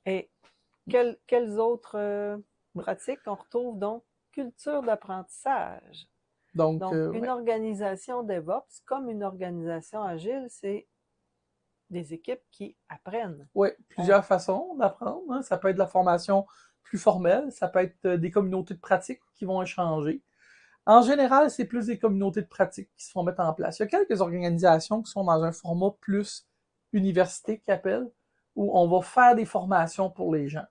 Et quelles autres pratiques on retrouve donc? Culture d'apprentissage. Donc une organisation DevOps, comme une organisation agile, c'est des équipes qui apprennent. Oui, plusieurs façons d'apprendre. Hein. Ça peut être de la formation plus formelle, ça peut être des communautés de pratique qui vont échanger. En général, c'est plus des communautés de pratique qui se font mettre en place. Il y a quelques organisations qui sont dans un format plus université qui appelle, où on va faire des formations pour les gens.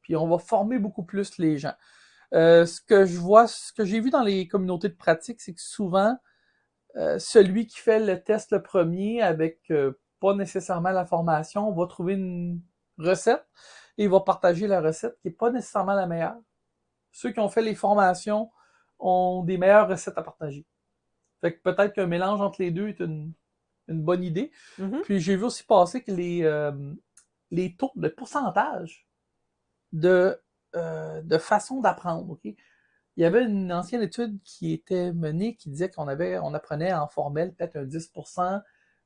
Puis on va former beaucoup plus les gens. Ce que j'ai vu dans les communautés de pratique, c'est que souvent, celui qui fait le test le premier avec pas nécessairement la formation va trouver une recette et il va partager la recette qui n'est pas nécessairement la meilleure. Ceux qui ont fait les formations ont des meilleures recettes à partager. Fait que peut-être qu'un mélange entre les deux est une bonne idée. Mm-hmm. Puis j'ai vu aussi passer que les taux de pourcentage de façon d'apprendre. Okay? Il y avait une ancienne étude qui était menée qui disait on apprenait en formel peut-être un 10%,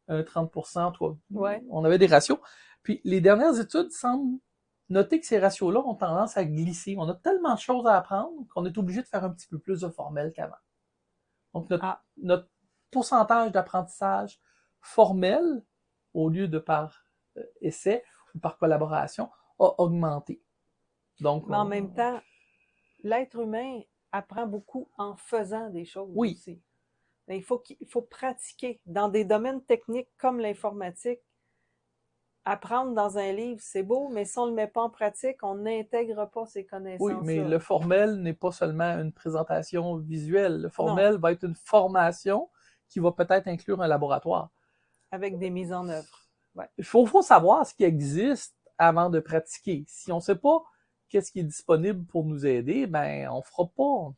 un 30%, ouais. On avait des ratios. Puis les dernières études semblent noter que ces ratios-là ont tendance à glisser. On a tellement de choses à apprendre qu'on est obligé de faire un petit peu plus de formel qu'avant. Donc notre pourcentage d'apprentissage formel, au lieu de par essai ou par collaboration, a augmenté. Donc, mais en même temps, l'être humain apprend beaucoup en faisant des choses Oui. aussi. Mais il faut pratiquer. Dans des domaines techniques comme l'informatique, apprendre dans un livre, c'est beau, mais si on ne le met pas en pratique, on n'intègre pas ces Oui, mais connaissances-là. le formel n'est pas seulement une présentation visuelle. Le Non, formel va être une formation qui va peut-être inclure un laboratoire. avec des mises en œuvre. Ouais. Il faut savoir ce qui existe avant de pratiquer. Si on ne sait pas qu'est-ce qui est disponible pour nous aider, ben on fera pas, on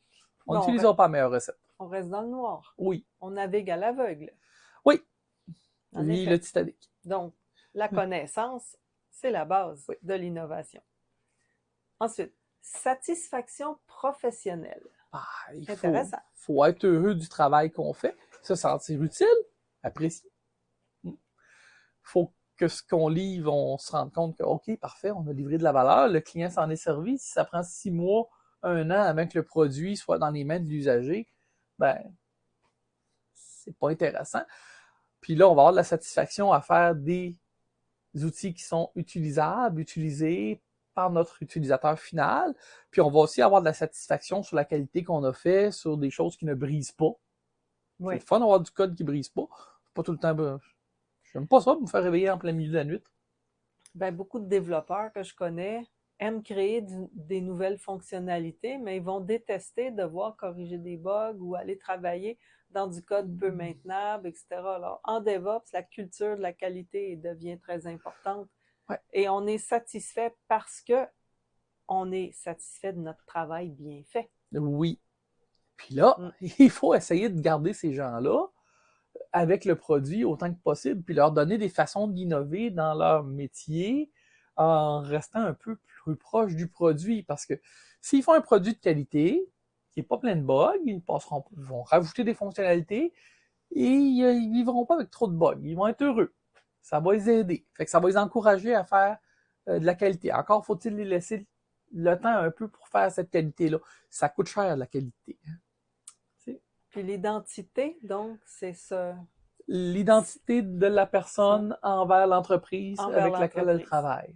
Bon, n'utilisera pas la meilleure recette. on reste dans le noir. Oui. On navigue à l'aveugle. Oui. En Oui, effet. le Titanic. Donc, la connaissance, c'est la base Oui. de l'innovation. Ensuite, satisfaction professionnelle. Ah, il Intéressant. faut être heureux du travail qu'on fait, se sentir utile, apprécier. Il faut que ce qu'on livre, on se rende compte que, OK, parfait, on a livré de la valeur, le client s'en est servi. Si ça prend 6 mois, 1 an avant que le produit soit dans les mains de l'usager, ben, c'est pas intéressant. Puis là, on va avoir de la satisfaction à faire des outils qui sont utilisables, utilisés par notre utilisateur final. Puis on va aussi avoir de la satisfaction sur la qualité qu'on a fait, sur des choses qui ne brisent pas. Oui. C'est le fun d'avoir du code qui brise pas. C'est pas tout le temps. J'aime pas ça, me faire réveiller en plein milieu de la nuit. Ben, beaucoup de développeurs que je connais aiment créer des nouvelles fonctionnalités, mais ils vont détester devoir corriger des bugs ou aller travailler dans du code peu maintenable, etc. Alors, en DevOps, la culture de la qualité devient très importante. Ouais. Et on est satisfait parce que on est satisfait de notre travail bien fait. Oui. Puis là, il faut essayer de garder ces gens-là avec le produit autant que possible, puis leur donner des façons d'innover dans leur métier en restant un peu plus proche du produit. Parce que s'ils font un produit de qualité, qui n'est pas plein de bugs, ils vont rajouter des fonctionnalités et ils vivront pas avec trop de bugs. Ils vont être heureux. Ça va les aider. Fait que ça va les encourager à faire de la qualité. Encore faut-il les laisser le temps un peu pour faire cette qualité-là. Ça coûte cher, la qualité. Puis l'identité, donc, c'est ça. L'identité de la personne envers l'entreprise avec laquelle elle travaille.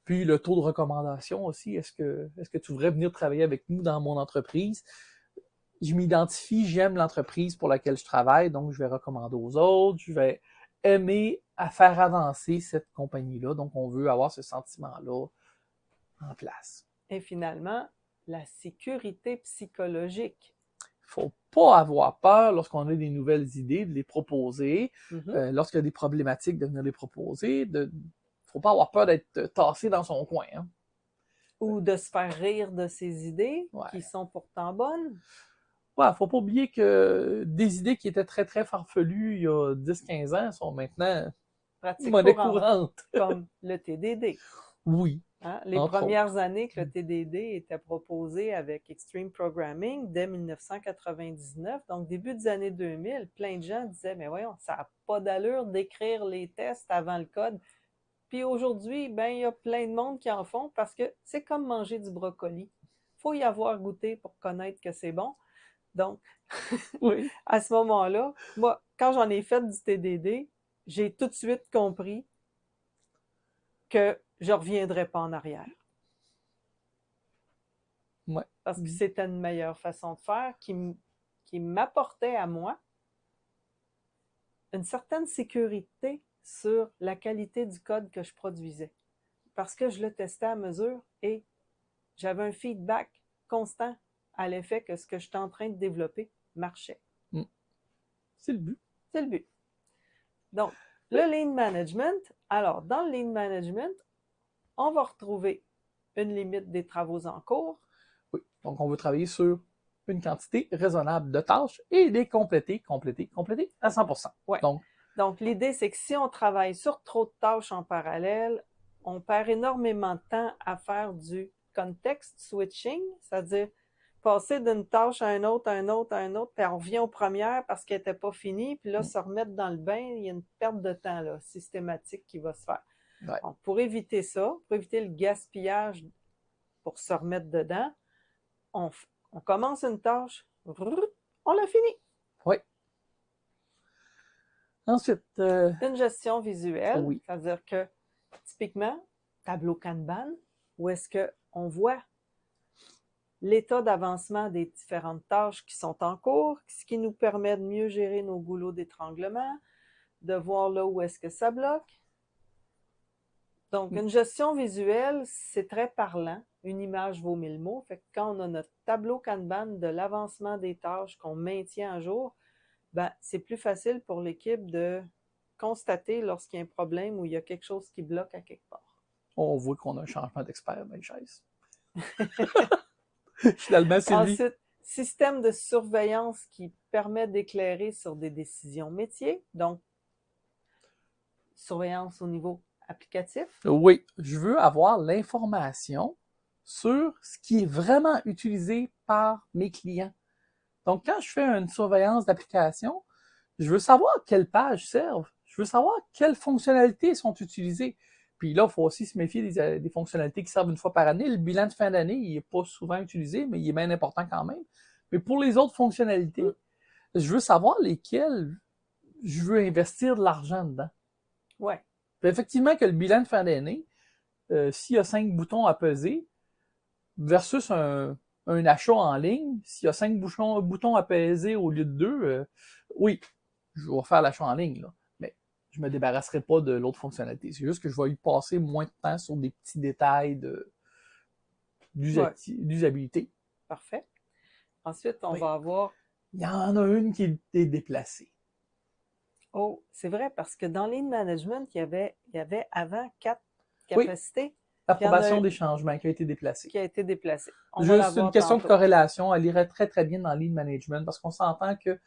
Puis le taux de recommandation aussi. Est-ce que tu voudrais venir travailler avec nous dans mon entreprise? Je m'identifie, j'aime l'entreprise pour laquelle je travaille, donc je vais recommander aux autres, je vais aimer à faire avancer cette compagnie-là. Donc, on veut avoir ce sentiment-là en place. Et finalement, la sécurité psychologique. Il ne faut pas avoir peur lorsqu'on a des nouvelles idées de les proposer, lorsqu'il y a des problématiques de venir les proposer. Il ne faut pas avoir peur d'être tassé dans son coin. Hein. Ou de se faire rire de ses idées, qui sont pourtant bonnes. Ouais, faut pas oublier que des idées qui étaient très, très farfelues il y a 10-15 ans sont maintenant monnaie courante. Comme le TDD. Oui. Hein? Les premières années que le TDD était proposé avec Extreme Programming, dès 1999, donc début des années 2000, plein de gens disaient, mais voyons, ça n'a pas d'allure d'écrire les tests avant le code. Puis aujourd'hui, ben, il y a plein de monde qui en font parce que c'est comme manger du brocoli. Il faut y avoir goûté pour connaître que c'est bon. Donc, oui. À ce moment-là, moi, quand j'en ai fait du TDD, j'ai tout de suite compris que je ne reviendrais pas en arrière. Ouais. Parce que c'était une meilleure façon de faire qui m'apportait à moi une certaine sécurité sur la qualité du code que je produisais. Parce que je le testais à mesure et j'avais un feedback constant à l'effet que ce que j'étais en train de développer marchait. C'est le but. C'est le but. Donc, le Lean Management, alors dans le Lean Management, on va retrouver une limite des travaux en cours. Oui, donc on veut travailler sur une quantité raisonnable de tâches et les compléter à 100%. Ouais. Donc l'idée, c'est que si on travaille sur trop de tâches en parallèle, on perd énormément de temps à faire du context switching, c'est-à-dire passer d'une tâche à une autre, puis on revient aux premières parce qu'elle n'était pas finie, puis là, se remettre dans le bain, il y a une perte de temps là, systématique qui va se faire. Ouais. Donc, pour éviter ça, pour éviter le gaspillage pour se remettre dedans, on commence une tâche, on la finit. Oui. Ensuite, une gestion visuelle, oui. C'est-à-dire que, typiquement, tableau Kanban, où est-ce qu'on voit l'état d'avancement des différentes tâches qui sont en cours, ce qui nous permet de mieux gérer nos goulots d'étranglement, de voir là où est-ce que ça bloque. Donc, une gestion visuelle, c'est très parlant. Une image vaut 1000 mots. Fait que quand on a notre tableau Kanban de l'avancement des tâches qu'on maintient à jour, ben, c'est plus facile pour l'équipe de constater lorsqu'il y a un problème ou il y a quelque chose qui bloque à quelque part. On voit qu'on a un changement d'expert dans les chaises. Finalement, c'est lui. Ensuite, système de surveillance qui permet d'éclairer sur des décisions métiers. Donc, surveillance au niveau applicatif. Oui, je veux avoir l'information sur ce qui est vraiment utilisé par mes clients. Donc, quand je fais une surveillance d'application, je veux savoir quelles pages servent. Je veux savoir quelles fonctionnalités sont utilisées. Puis là, il faut aussi se méfier des fonctionnalités qui servent une fois par année. Le bilan de fin d'année, il n'est pas souvent utilisé, mais il est bien important quand même. Mais pour les autres fonctionnalités, je veux savoir lesquelles je veux investir de l'argent dedans. Ouais. Puis effectivement, que le bilan de fin d'année, s'il y a 5 boutons à peser, versus un achat en ligne, s'il y a 5 boutons à peser au lieu de 2, oui, je vais refaire l'achat en ligne, là. Mais je me débarrasserai pas de l'autre fonctionnalité. C'est juste que je vais y passer moins de temps sur des petits détails d'usabilité. Parfait. Ensuite, on va avoir... Il y en a une qui est déplacée. Oh, c'est vrai, parce que dans Lean Management, il y avait avant 4 capacités. Oui. L'approbation des changements qui a été déplacée. Qui a été déplacée. Juste une question de corrélation. Elle irait très, très bien dans Lean Management parce qu'on s'entend que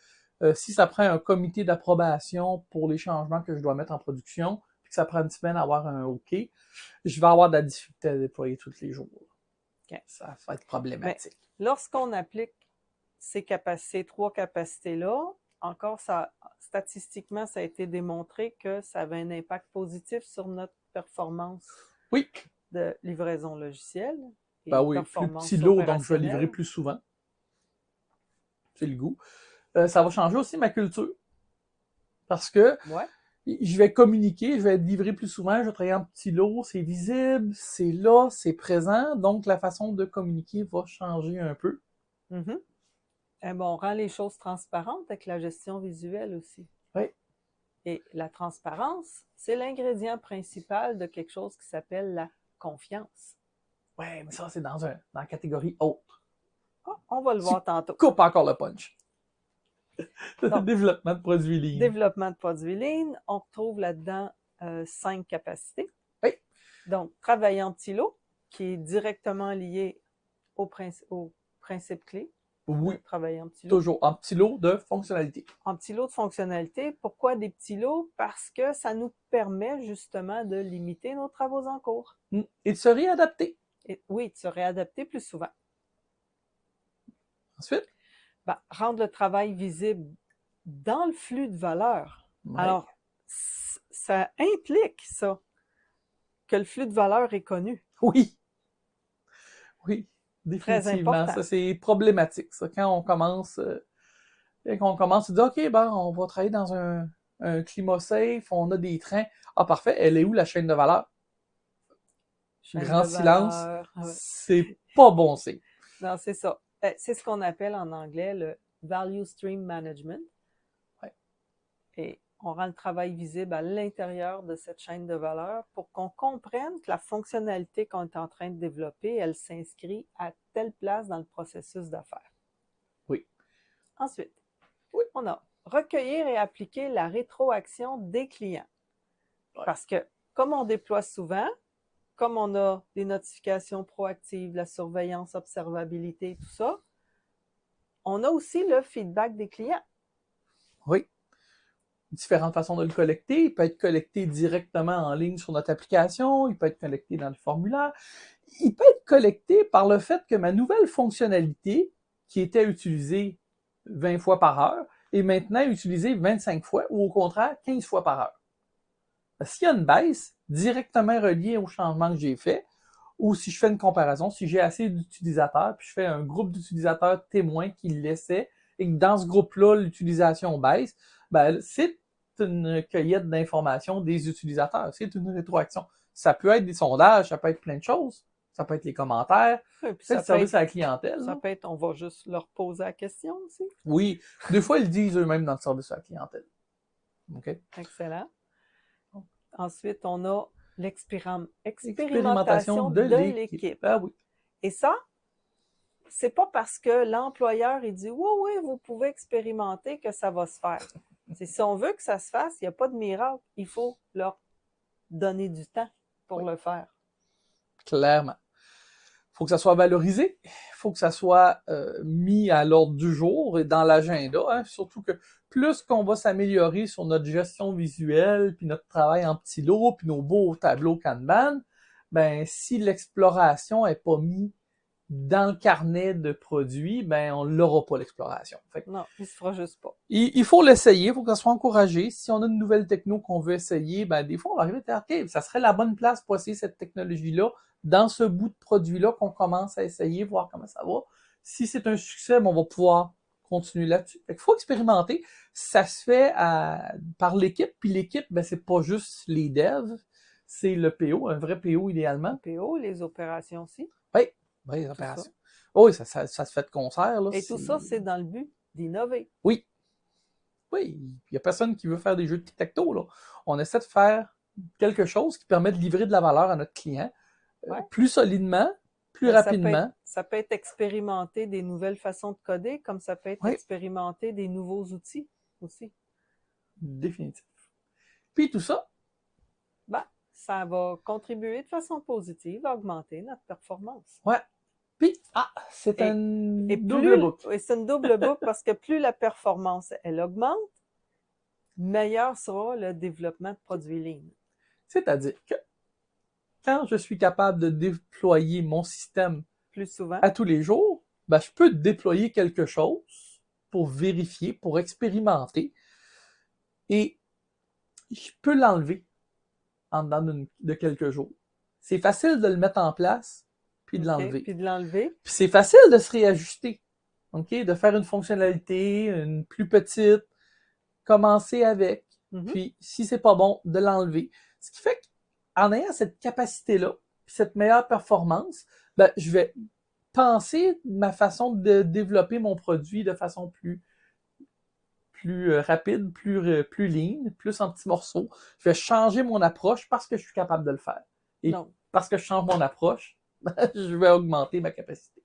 si ça prend un comité d'approbation pour les changements que je dois mettre en production, puis que ça prend une semaine à avoir un OK, je vais avoir de la difficulté à déployer tous les jours. Okay. Ça va être problématique. Mais lorsqu'on applique ces 3 capacités-là, encore, statistiquement, ça a été démontré que ça avait un impact positif sur notre performance de livraison logicielle. Ben oui, plus petit lot, donc je vais livrer plus souvent. C'est le goût. Ça va changer aussi ma culture. Parce que je vais communiquer, je vais être livré plus souvent, je vais travailler en petit lot, c'est visible, c'est là, c'est présent, donc la façon de communiquer va changer un peu. Mm-hmm. Et bon, on rend les choses transparentes avec la gestion visuelle aussi. Oui. Et la transparence, c'est l'ingrédient principal de quelque chose qui s'appelle la confiance. Oui, mais ça, c'est dans la catégorie autre. Oh, on va le voir tantôt. Coupe encore le punch. Donc, développement de produits Lean. Développement de produits Lean. On retrouve là-dedans 5 capacités. Oui. Donc, travailler en petit lot, qui est directement lié au principe clé. Oui. Travailler en petit lot. Toujours en petit lot de fonctionnalités. En petit lot de fonctionnalités. Pourquoi des petits lots? Parce que ça nous permet justement de limiter nos travaux en cours. Et de se réadapter. Oui, de se réadapter plus souvent. Ensuite? Ben, rendre le travail visible dans le flux de valeur. Oui. Alors, ça implique ça, que le flux de valeur est connu. Oui. Oui, définitivement. Ça, c'est problématique, ça. Quand on commence à dire, OK, ben, on va travailler dans un climat safe, on a des trains. Ah, parfait. Elle est où la chaîne de valeur? Grand silence. C'est pas bon, c'est. Non, c'est ça. C'est ce qu'on appelle en anglais le Value Stream Management. Ouais. Et on rend le travail visible à l'intérieur de cette chaîne de valeur pour qu'on comprenne que la fonctionnalité qu'on est en train de développer, elle s'inscrit à telle place dans le processus d'affaires. Oui. Ensuite, on a recueillir et appliquer la rétroaction des clients. Ouais. Parce que comme on déploie souvent, comme on a des notifications proactives, la surveillance, observabilité, tout ça, on a aussi le feedback des clients. Oui. Différentes façons de le collecter. Il peut être collecté directement en ligne sur notre application. Il peut être collecté dans le formulaire. Il peut être collecté par le fait que ma nouvelle fonctionnalité, qui était utilisée 20 fois par heure, est maintenant utilisée 25 fois ou au contraire 15 fois par heure. S'il y a une baisse directement reliée au changement que j'ai fait, ou si je fais une comparaison, si j'ai assez d'utilisateurs, puis je fais un groupe d'utilisateurs témoins qui le laissaient, et que dans ce groupe-là, l'utilisation baisse, ben, c'est une cueillette d'informations des utilisateurs. C'est une rétroaction. Ça peut être des sondages, ça peut être plein de choses. ça peut être les commentaires, Oui, puis c'est le service à la clientèle. ça Là. peut être, on va juste leur poser la question aussi. Oui, des fois, ils le disent eux-mêmes dans le service à la clientèle. OK? Excellent. Ensuite, on a Expérimentation l'expérimentation de de l'équipe. l'équipe. Ah oui. Et ça, c'est pas parce que l'employeur il dit oui, oui, vous pouvez expérimenter que ça va se faire. C'est si on veut que ça se fasse, il n'y a pas de miracle. Il faut leur donner du temps pour le faire. Clairement. Il faut que ça soit valorisé, il faut que ça soit mis à l'ordre du jour et dans l'agenda, hein, surtout que plus qu'on va s'améliorer sur notre gestion visuelle, puis notre travail en petits lots, puis nos beaux tableaux Kanban, ben si l'exploration est pas mise dans le carnet de produits, ben on l'aura pas l'exploration. Fait que Non, il se fera juste pas. il faut l'essayer, il faut que ça soit encouragé. Si on a une nouvelle techno qu'on veut essayer, ben des fois on va arriver à dire, OK, ça serait la bonne place pour essayer cette technologie-là dans ce bout de produit-là qu'on commence à essayer, voir comment ça va. Si c'est un succès, ben, on va pouvoir continuer là-dessus. Fait qu'il faut expérimenter. Ça se fait par l'équipe, puis l'équipe, ben c'est pas juste les devs, c'est le PO, un vrai PO idéalement. PO, les opérations aussi. Oui, les Tout opérations. ça. Oui, ça se fait de concert. Là, Et tout ça, c'est dans le but d'innover. Oui. Oui, il n'y a personne qui veut faire des jeux de tic-tac-toe. Là. On essaie de faire quelque chose qui permet de livrer de la valeur à notre client Ouais. plus solidement, plus Ben, rapidement. ça peut être expérimenter des nouvelles façons de coder, comme ça peut être Oui, expérimenter des nouveaux outils aussi. définitif. Puis tout ça, Ben, ça va contribuer de façon positive à augmenter notre performance. ouais. Puis, c'est un double book. Et c'est une double boucle parce que plus la performance, elle augmente, meilleur sera le développement de produits lean. C'est-à-dire que quand je suis capable de déployer mon système Plus souvent. à tous les jours, ben, je peux déployer quelque chose pour vérifier, pour expérimenter, et je peux l'enlever en dedans de quelques jours. C'est facile de le mettre en place, puis de l'enlever. Puis de l'enlever. Puis c'est facile de se réajuster, ok, de faire une fonctionnalité, une plus petite, commencer avec, puis si c'est pas bon, de l'enlever. Ce qui fait qu'en ayant cette capacité-là, puis cette meilleure performance, ben, je vais penser ma façon de développer mon produit de façon plus rapide, plus lean, plus en petits morceaux. Je vais changer mon approche parce que je suis capable de le faire. Et Non. parce que je change mon approche, je vais augmenter ma capacité.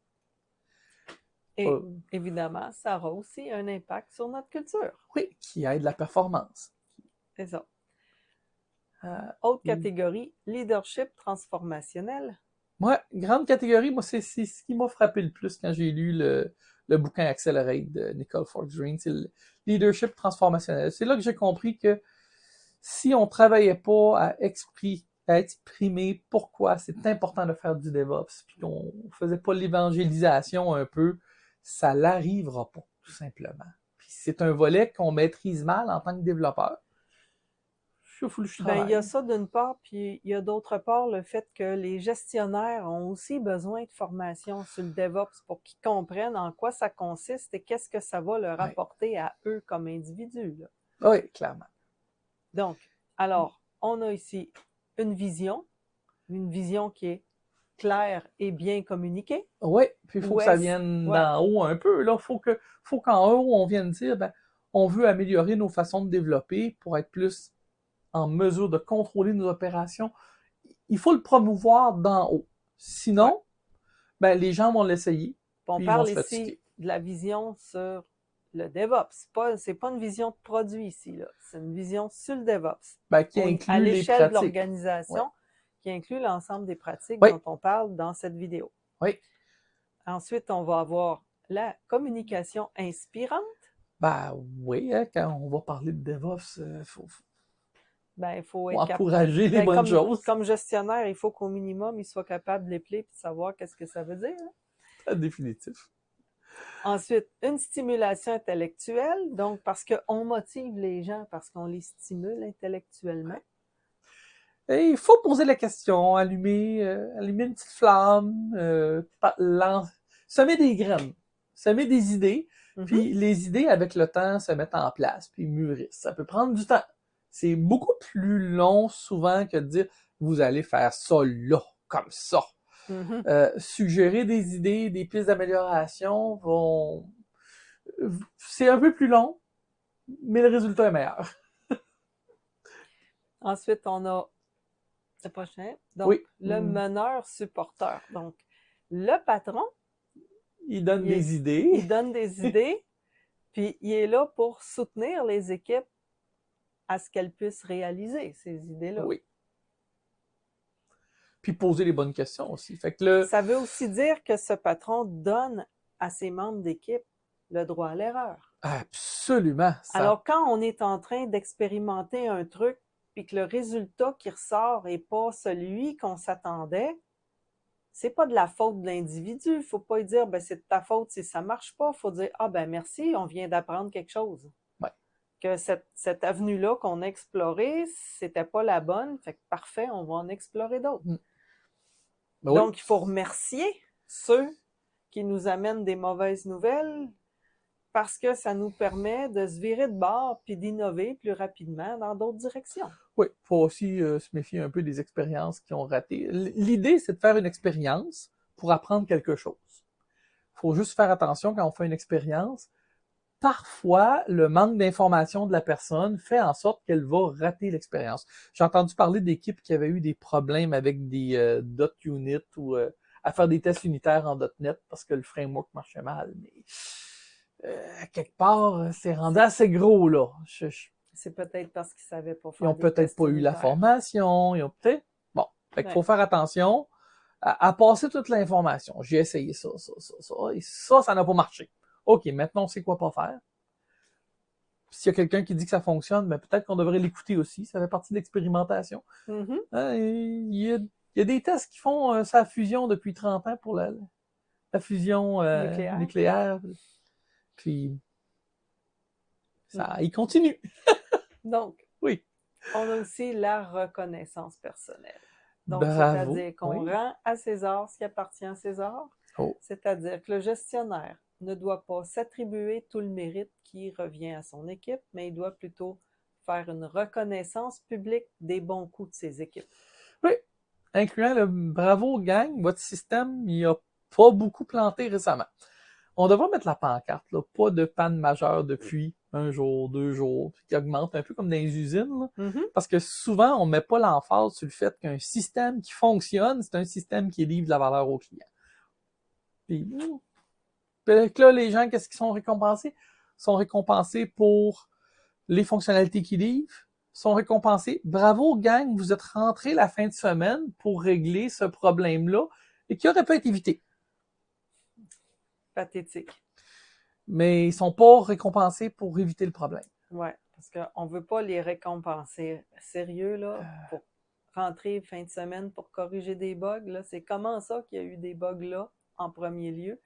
Et évidemment, ça aura aussi un impact sur notre culture. Oui, qui aide la performance. C'est ça. Autre catégorie, leadership transformationnel. Ouais, grande catégorie, moi, c'est ce qui m'a frappé le plus quand j'ai lu le bouquin Accelerate de Nicole Forbes-Green, c'est le leadership transformationnel. C'est là que j'ai compris que si on travaillait pas à exprimer pourquoi c'est important de faire du DevOps, puis qu'on faisait pas l'évangélisation un peu, ça l'arrivera pas, tout simplement. Puis c'est un volet qu'on maîtrise mal en tant que développeur. Ben, il y a ça d'une part, puis il y a d'autre part le fait que les gestionnaires ont aussi besoin de formation sur le DevOps pour qu'ils comprennent en quoi ça consiste et qu'est-ce que ça va leur apporter à eux comme individus. Là. Oui, clairement. Donc, alors, on a ici une vision qui est claire et bien communiquée. Oui, puis il faut que ça vienne d'en haut un peu. Là, faut qu'en haut, on vienne dire, ben, on veut améliorer nos façons de développer pour être plus en mesure de contrôler nos opérations. Il faut le promouvoir d'en haut. Sinon, ben, les gens vont l'essayer. On puis parle ils vont se ici fatiguer. de la vision sur le DevOps. C'est pas une vision de produit ici, là. C'est une vision sur le DevOps. Ben, qui inclut à les l'échelle de pratiques. l'organisation, qui inclut l'ensemble des pratiques Oui. dont on parle dans cette vidéo. Oui. Ensuite, on va avoir la communication inspirante. Ben oui, hein, quand on va parler de DevOps, il faut être encourager les bonnes choses. Comme gestionnaire, il faut qu'au minimum, il soit capable de l'épeler et de savoir qu'est-ce que ça veut dire. Hein? Définitif. Ensuite, une stimulation intellectuelle, donc parce qu'on motive les gens, parce qu'on les stimule intellectuellement. Et il faut poser la question, allumer une petite flamme, semer des graines, semer des idées, puis les idées, avec le temps, se mettent en place, puis mûrissent. Ça peut prendre du temps. C'est beaucoup plus long souvent que de dire « vous allez faire ça là, comme ça ». Suggérer des idées, des pistes d'amélioration c'est un peu plus long, mais le résultat est meilleur. Ensuite, on a le prochain. Donc, Oui. le meneur-supporteur. Donc, le patron, Il donne des il idées. donne des idées, puis il est là pour soutenir les équipes à ce qu'elles puissent réaliser ces idées-là. Oui. Puis poser les bonnes questions aussi. Fait que Ça veut aussi dire que ce patron donne à ses membres d'équipe le droit à l'erreur. Absolument. Alors, quand on est en train d'expérimenter un truc, puis que le résultat qui ressort n'est pas celui qu'on s'attendait, c'est pas de la faute de l'individu. Il faut pas lui dire, ben, c'est de ta faute si ça marche pas. Il faut dire, ah ben merci, on vient d'apprendre quelque chose. Ouais. Que cette avenue-là qu'on a explorée, c'était pas la bonne. Fait que parfait, on va en explorer d'autres. Ben Donc, oui. il faut remercier ceux qui nous amènent des mauvaises nouvelles parce que ça nous permet de se virer de bord puis d'innover plus rapidement dans d'autres directions. Oui, il faut aussi se méfier un peu des expériences qui ont raté. L'idée, c'est de faire une expérience pour apprendre quelque chose. Il faut juste faire attention quand on fait une expérience. Parfois, le manque d'information de la personne fait en sorte qu'elle va rater l'expérience. J'ai entendu parler d'équipes qui avaient eu des problèmes avec des .unit ou à faire des tests unitaires en .NET parce que le framework marchait mal. Mais quelque part, c'est rendu assez gros, là. C'est peut-être parce qu'ils ne savaient pas Ils faire ont des peut-être tests pas eu la unitaires. formation, ils ont peut-être... Bon, fait qu'il faut faire attention à passer toute l'information. J'ai essayé ça, et ça n'a pas marché. OK, maintenant on sait quoi pas faire. S'il y a quelqu'un qui dit que ça fonctionne, ben peut-être qu'on devrait l'écouter aussi. Ça fait partie de l'expérimentation. Il y a des tests qui font sa fusion depuis 30 ans pour la fusion nucléaire. Puis, il continue. Donc, oui. On a aussi la reconnaissance personnelle. Donc, c'est-à-dire qu'on rend à César ce qui appartient à César. C'est-à-dire que le gestionnaire ne doit pas s'attribuer tout le mérite qui revient à son équipe, mais il doit plutôt faire une reconnaissance publique des bons coups de ses équipes. Oui, incluant le bravo gang, votre système, il a pas beaucoup planté récemment. On devrait mettre la pancarte, là, pas de panne majeure depuis un jour, 2 jours, qui augmente un peu comme dans les usines, là, parce que souvent, on met pas l'emphase sur le fait qu'un système qui fonctionne, c'est un système qui livre de la valeur au client. Puis là, les gens, qu'est-ce qu'ils sont récompensés? Ils sont récompensés pour les fonctionnalités qu'ils livrent, sont récompensés. Bravo, gang, vous êtes rentrés la fin de semaine pour régler ce problème-là et qui aurait pu être évité. Pathétique. Mais ils sont pas récompensés pour éviter le problème. Oui, parce qu'on veut pas les récompenser. Sérieux, là, pour rentrer fin de semaine pour corriger des bugs, là, c'est comment ça qu'il y a eu des bugs là, en premier lieu.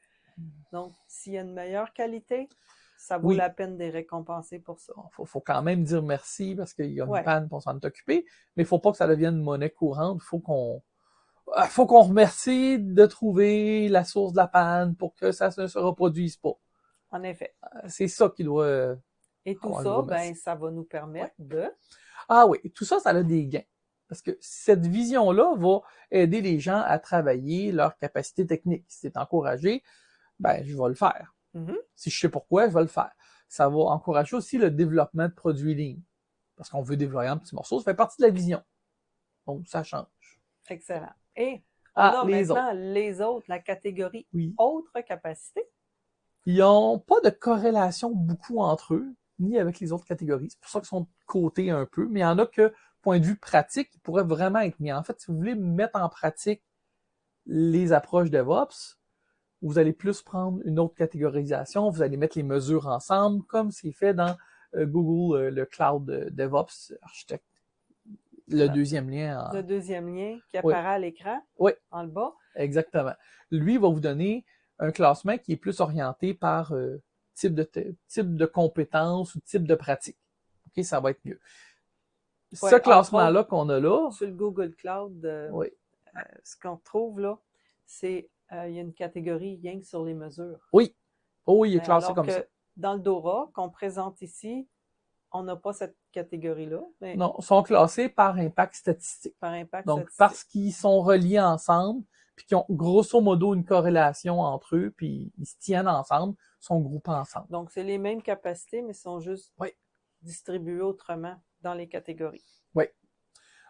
Donc, s'il y a une meilleure qualité, ça vaut la peine de les récompenser pour ça. Faut quand même dire merci parce qu'il y a une panne pour s'en occuper, mais il faut pas que ça devienne monnaie courante. Faut qu'on remercie de trouver la source de la panne pour que ça ne se reproduise pas. En effet. C'est ça qui doit... Et tout ça, ben, ça va nous permettre de... Ah oui, tout ça, ça a des gains. Parce que cette vision-là va aider les gens à travailler leur capacité technique. Si c'est encouragé, ben, je vais le faire. Si je sais pourquoi, je vais le faire. Ça va encourager aussi le développement de produits lignes. Parce qu'on veut développer un petit morceau, ça fait partie de la vision. Donc, ça change. Excellent. Et on a maintenant les autres, la catégorie autres capacités. Ils n'ont pas de corrélation beaucoup entre eux, ni avec les autres catégories. C'est pour ça qu'ils sont cotés un peu, mais il y en a que, point de vue pratique, ils pourraient vraiment être mis. En fait, si vous voulez mettre en pratique les approches DevOps, vous allez plus prendre une autre catégorisation, vous allez mettre les mesures ensemble, comme c'est fait dans Google, le Cloud DevOps Architect. Le deuxième lien. Le deuxième lien qui apparaît à l'écran, en le bas. Exactement. Lui va vous donner un classement qui est plus orienté par type de compétences ou type de pratique. OK, ça va être mieux. Ce classement-là qu'on a là... Sur le Google Cloud, ce qu'on trouve là, c'est il y a une catégorie rien que sur les mesures. Oui. Oh, il est classé comme ça. Dans le DORA, qu'on présente ici, on n'a pas cette catégorie-là. Mais... Non, ils sont classés par impact statistique. Par impact donc, statistique. parce qu'ils sont reliés ensemble, puis qui ont grosso modo une corrélation entre eux, puis ils se tiennent ensemble, sont groupés ensemble. Donc, c'est les mêmes capacités, mais sont juste Oui. distribuées autrement dans les catégories. Oui.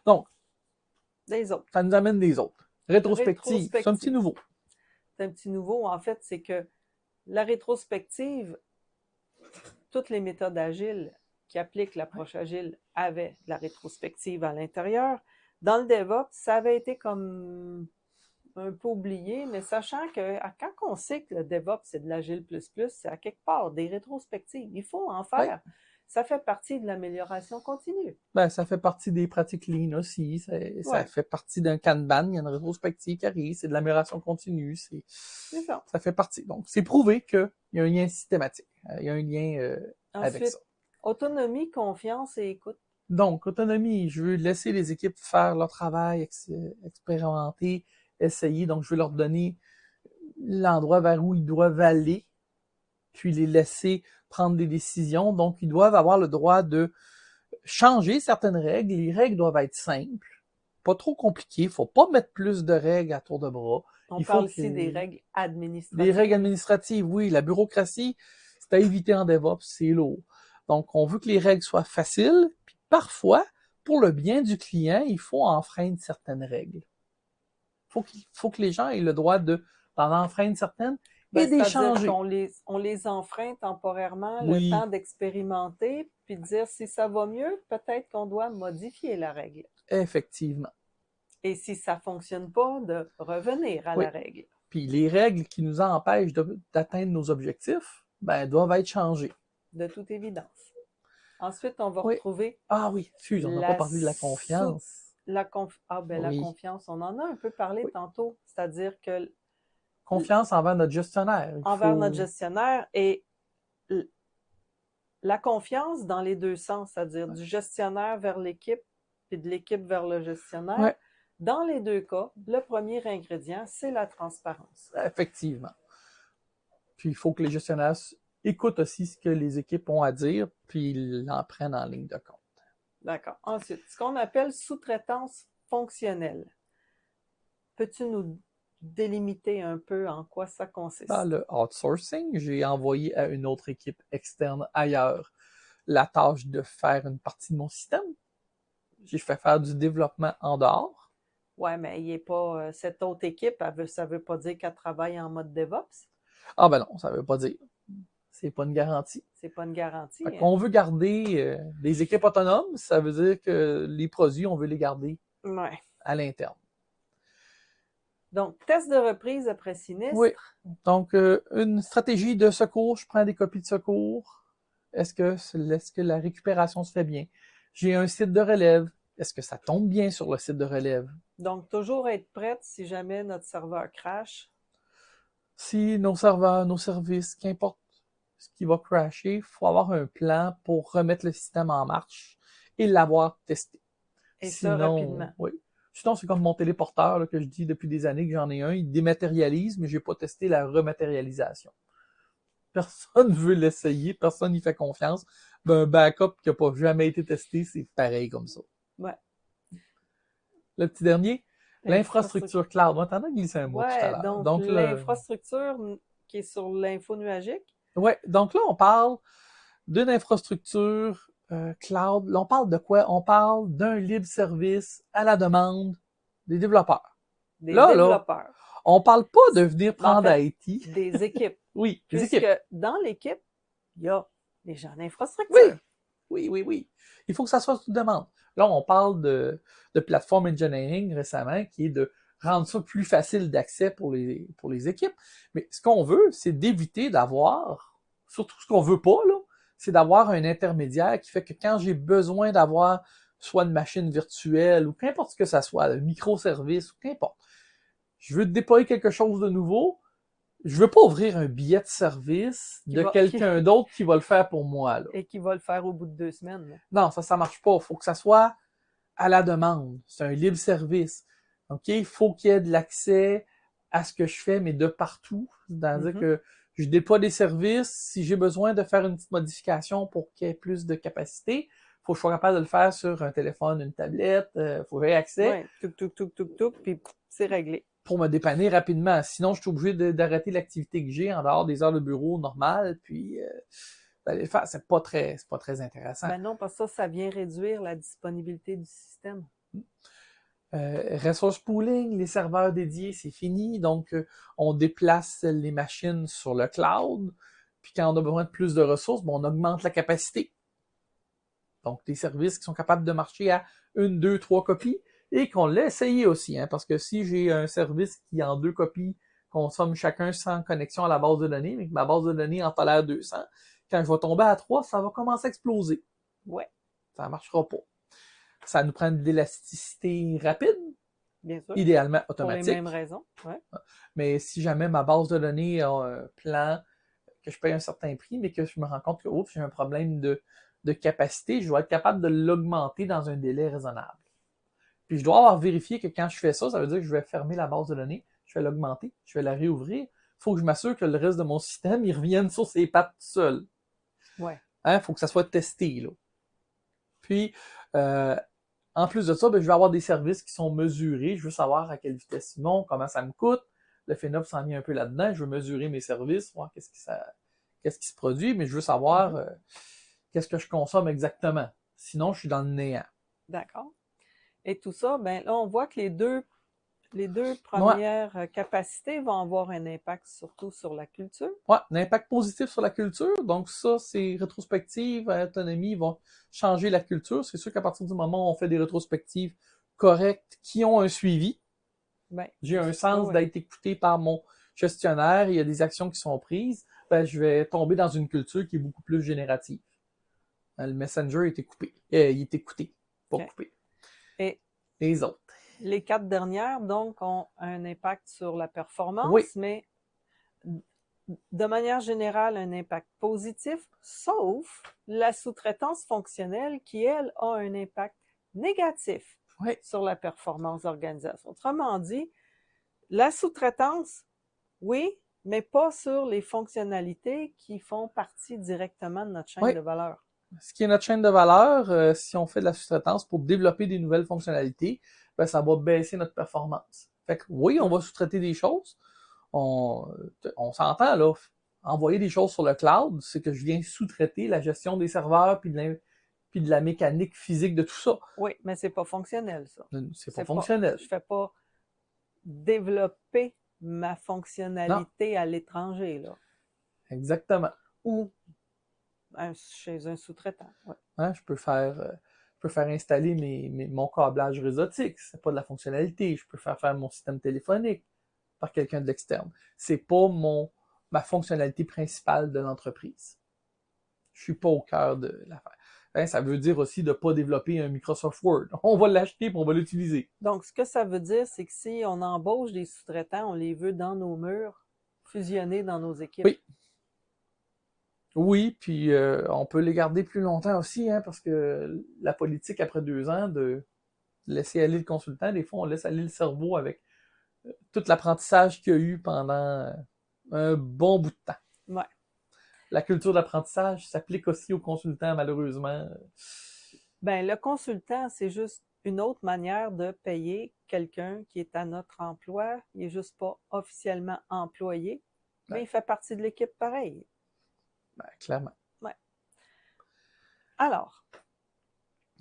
Donc, Les autres. ça nous amène des autres. Rétrospective, c'est un petit nouveau. C'est un petit nouveau, en fait, c'est que la rétrospective, toutes les méthodes agiles qui appliquent l'approche agile avaient de la rétrospective à l'intérieur. Dans le DevOps, ça avait été comme un peu oublié, mais sachant que quand on sait que le DevOps, c'est de l'agile plus, c'est à quelque part des rétrospectives. Il faut en faire. Oui. Ça fait partie de l'amélioration continue. Ben, ça fait partie des pratiques lean aussi. Ça fait partie d'un Kanban. Il y a une rétrospective qui arrive. C'est de l'amélioration continue. C'est ça. Ça fait partie. Donc, c'est prouvé qu'il y a un lien systématique. Il y a un lien avec ça. Autonomie, confiance et écoute. Donc, autonomie, je veux laisser les équipes faire leur travail, expérimenter, essayer. Donc, je veux leur donner l'endroit vers où ils doivent aller, puis les laisser prendre des décisions. Donc, ils doivent avoir le droit de changer certaines règles. Les règles doivent être simples, pas trop compliquées. Il faut pas mettre plus de règles à tour de bras. On parle ici des règles administratives. Des règles administratives, oui. La bureaucratie, c'est à éviter en DevOps, c'est lourd. Donc, on veut que les règles soient faciles, puis parfois, pour le bien du client, il faut enfreindre certaines règles. Il faut que les gens aient le droit d'en enfreindre certaines et d'échanger. On les enfreint temporairement, le temps d'expérimenter, puis de dire si ça va mieux, peut-être qu'on doit modifier la règle. Effectivement. Et si ça ne fonctionne pas, de revenir à la règle. Puis les règles qui nous empêchent d'atteindre nos objectifs, ben, doivent être changées. De toute évidence. Ensuite, on va retrouver... Ah oui, excuse, on n'a pas parlé de la confiance. La confiance, on en a un peu parlé tantôt. C'est-à-dire que... Confiance envers notre gestionnaire. Notre gestionnaire et la confiance dans les deux sens, c'est-à-dire du gestionnaire vers l'équipe puis de l'équipe vers le gestionnaire. Ouais. Dans les deux cas, le premier ingrédient, c'est la transparence. Effectivement. Puis il faut que les gestionnaires écoutent aussi ce que les équipes ont à dire, puis ils l'en prennent en ligne de compte. D'accord. Ensuite, ce qu'on appelle sous-traitance fonctionnelle. Peux-tu nous délimiter un peu en quoi ça consiste? Dans le outsourcing, j'ai envoyé à une autre équipe externe ailleurs la tâche de faire une partie de mon système. J'ai fait faire du développement en dehors. Ouais, mais il n'est pas cette autre équipe, ça veut pas dire qu'elle travaille en mode DevOps? Ah ben non, ça veut pas dire. C'est pas une garantie. C'est pas une garantie. On veut garder des équipes autonomes, ça veut dire que les produits, on veut les garder à l'interne. Donc, test de reprise après sinistre. Oui. Donc, une stratégie de secours, je prends des copies de secours. Est-ce que la récupération se fait bien? J'ai un site de relève. Est-ce que ça tombe bien sur le site de relève? Donc, toujours être prête si jamais notre serveur crash. Si nos serveurs, nos services, qu'importe ce qui va crasher, il faut avoir un plan pour remettre le système en marche et l'avoir testé. Et sinon, ça rapidement. Oui. Sinon, c'est comme mon téléporteur là, que je dis depuis des années que j'en ai un. Il dématérialise, mais je n'ai pas testé la rematérialisation. Personne ne veut l'essayer, personne n'y fait confiance. Ben, un backup qui n'a pas jamais été testé, c'est pareil comme ça. Ouais. Le petit dernier, l'infrastructure cloud. On t'en a glissé un mot tout à l'heure. Donc l'infrastructure qui est sur l'info nuagique. Oui, donc là, on parle d'une infrastructure cloud. Là, on parle de quoi? On parle d'un libre service à la demande des développeurs. Des développeurs. Là, on parle pas de venir prendre IT. Des équipes. Oui, des équipes. Puisque dans l'équipe, il y a des gens d'infrastructure. Oui. Il faut que ça soit sous demande. Là, on parle de platform engineering récemment, qui est de rendre ça plus facile d'accès pour les équipes. Mais ce qu'on veut, c'est d'éviter d'avoir, surtout ce qu'on veut pas, là, c'est d'avoir un intermédiaire qui fait que quand j'ai besoin d'avoir soit une machine virtuelle ou qu'importe ce que ça soit, un microservice ou qu'importe, je veux déployer quelque chose de nouveau, je veux pas ouvrir un billet de service de quelqu'un d'autre qui va le faire pour moi. Là. Et qui va le faire au bout de 2 semaines. Là. Non, ça marche pas. Il faut que ça soit à la demande. C'est un libre service. OK? Il faut qu'il y ait de l'accès à ce que je fais, mais de partout. C'est-à-dire que je déploie des services. Si j'ai besoin de faire une petite modification pour qu'il y ait plus de capacité, il faut que je sois capable de le faire sur un téléphone, une tablette. Il faut que j'aie accès. Oui, puis c'est réglé. pour me dépanner rapidement. Sinon, je suis obligé d'arrêter l'activité que j'ai en dehors des heures de bureau normales, puis d'aller le faire. C'est pas très intéressant. Ben non, parce que ça vient réduire la disponibilité du système. Resource pooling, les serveurs dédiés, c'est fini. Donc, on déplace les machines sur le cloud. Puis quand on a besoin de plus de ressources, on augmente la capacité. Donc, des services qui sont capables de marcher à 1, 2, 3 copies et qu'on l'a essayé aussi. Hein, parce que si j'ai un service qui, en 2 copies, consomme chacun 100 connexions à la base de données, mais que ma base de données en tolère 200, quand je vais tomber à 3, ça va commencer à exploser. Ouais. Ça ne marchera pas. Ça nous prend de l'élasticité rapide, bien sûr. idéalement automatique. Pour les mêmes raisons. Ouais. Mais si jamais ma base de données a un plan que je paye un certain prix, mais que je me rends compte que j'ai un problème de capacité, je dois être capable de l'augmenter dans un délai raisonnable. Puis je dois avoir vérifié que quand je fais ça, ça veut dire que je vais fermer la base de données, je vais l'augmenter, je vais la réouvrir. Il faut que je m'assure que le reste de mon système, il revienne sur ses pattes tout seul. Ouais. Hein, faut que ça soit testé, là. Puis, en plus de ça, je vais avoir des services qui sont mesurés. Je veux savoir à quelle vitesse ils vont, comment ça me coûte. Le FinOps s'en vient un peu là-dedans. Je veux mesurer mes services, voir qu'est-ce qui se produit, mais je veux savoir qu'est-ce que je consomme exactement. Sinon, je suis dans le néant. D'accord. Et tout ça, ben là, on voit que les deux Ouais. premières capacités vont avoir un impact surtout sur la culture. Ouais, un impact positif sur la culture. Donc ça, c'est rétrospective, autonomie, vont changer la culture. C'est sûr qu'à partir du moment où on fait des rétrospectives correctes qui ont un suivi, Ben, j'ai un sens ouais. d'être écouté par mon gestionnaire, il y a des actions qui sont prises, je vais tomber dans une culture qui est beaucoup plus générative. Le Messenger était coupé. Il était écouté, pas coupé. Et les autres. Les 4 dernières, donc, ont un impact sur la performance, Oui. mais de manière générale, un impact positif, sauf la sous-traitance fonctionnelle qui, elle, a un impact négatif sur la performance d'organisation. Autrement dit, la sous-traitance, oui, mais pas sur les fonctionnalités qui font partie directement de notre chaîne de valeur. Ce qui est notre chaîne de valeur, si on fait de la sous-traitance pour développer des nouvelles fonctionnalités, ça va baisser notre performance. Fait que oui, on va sous-traiter des choses. On s'entend, là. Envoyer des choses sur le cloud, c'est que je viens sous-traiter la gestion des serveurs puis de la mécanique physique de tout ça. Oui, mais c'est pas fonctionnel, ça. C'est pas fonctionnel. Je fais pas développer ma fonctionnalité à l'étranger, là. Exactement. Ou chez un sous-traitant. Ouais. Hein, je peux faire installer mon câblage réseautique. C'est pas de la fonctionnalité. Je peux faire mon système téléphonique par quelqu'un de l'externe. C'est pas ma fonctionnalité principale de l'entreprise. Je suis pas au cœur de l'affaire. Hein, ça veut dire aussi de pas développer un Microsoft Word. On va l'acheter et on va l'utiliser. Donc, ce que ça veut dire, c'est que si on embauche des sous-traitants, on les veut dans nos murs, fusionnés dans nos équipes. Oui. Oui, puis on peut les garder plus longtemps aussi, hein, parce que la politique, après 2 ans, de laisser aller le consultant, des fois, on laisse aller le cerveau avec tout l'apprentissage qu'il y a eu pendant un bon bout de temps. Ouais. La culture d'apprentissage s'applique aussi aux consultants, malheureusement. Ben, le consultant, c'est juste une autre manière de payer quelqu'un qui est à notre emploi. Il n'est juste pas officiellement employé, mais il fait partie de l'équipe pareil. Clairement. Ouais. Alors.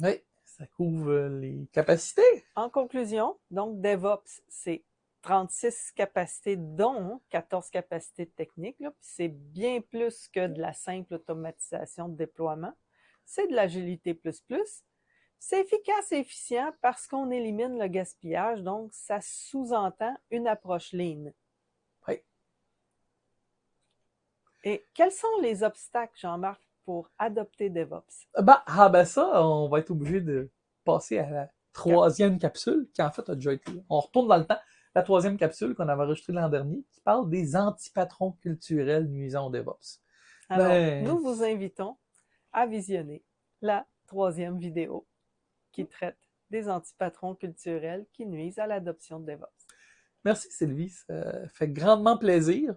Oui, ça couvre les capacités. En conclusion, donc DevOps, c'est 36 capacités, dont 14 capacités techniques. C'est bien plus que de la simple automatisation de déploiement. C'est de l'agilité plus plus. C'est efficace et efficient parce qu'on élimine le gaspillage, donc ça sous-entend une approche lean. Oui. Et quels sont les obstacles, Jean-Marc, pour adopter DevOps? Ça, on va être obligé de passer à la 3e capsule, qui en fait a déjà été... On retourne dans le temps. La 3e capsule qu'on avait enregistrée l'an dernier, qui parle des antipatrons culturels nuisant au DevOps. Alors, nous vous invitons à visionner la 3e vidéo qui traite des antipatrons culturels qui nuisent à l'adoption de DevOps. Merci Sylvie, ça fait grandement plaisir.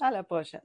À la prochaine.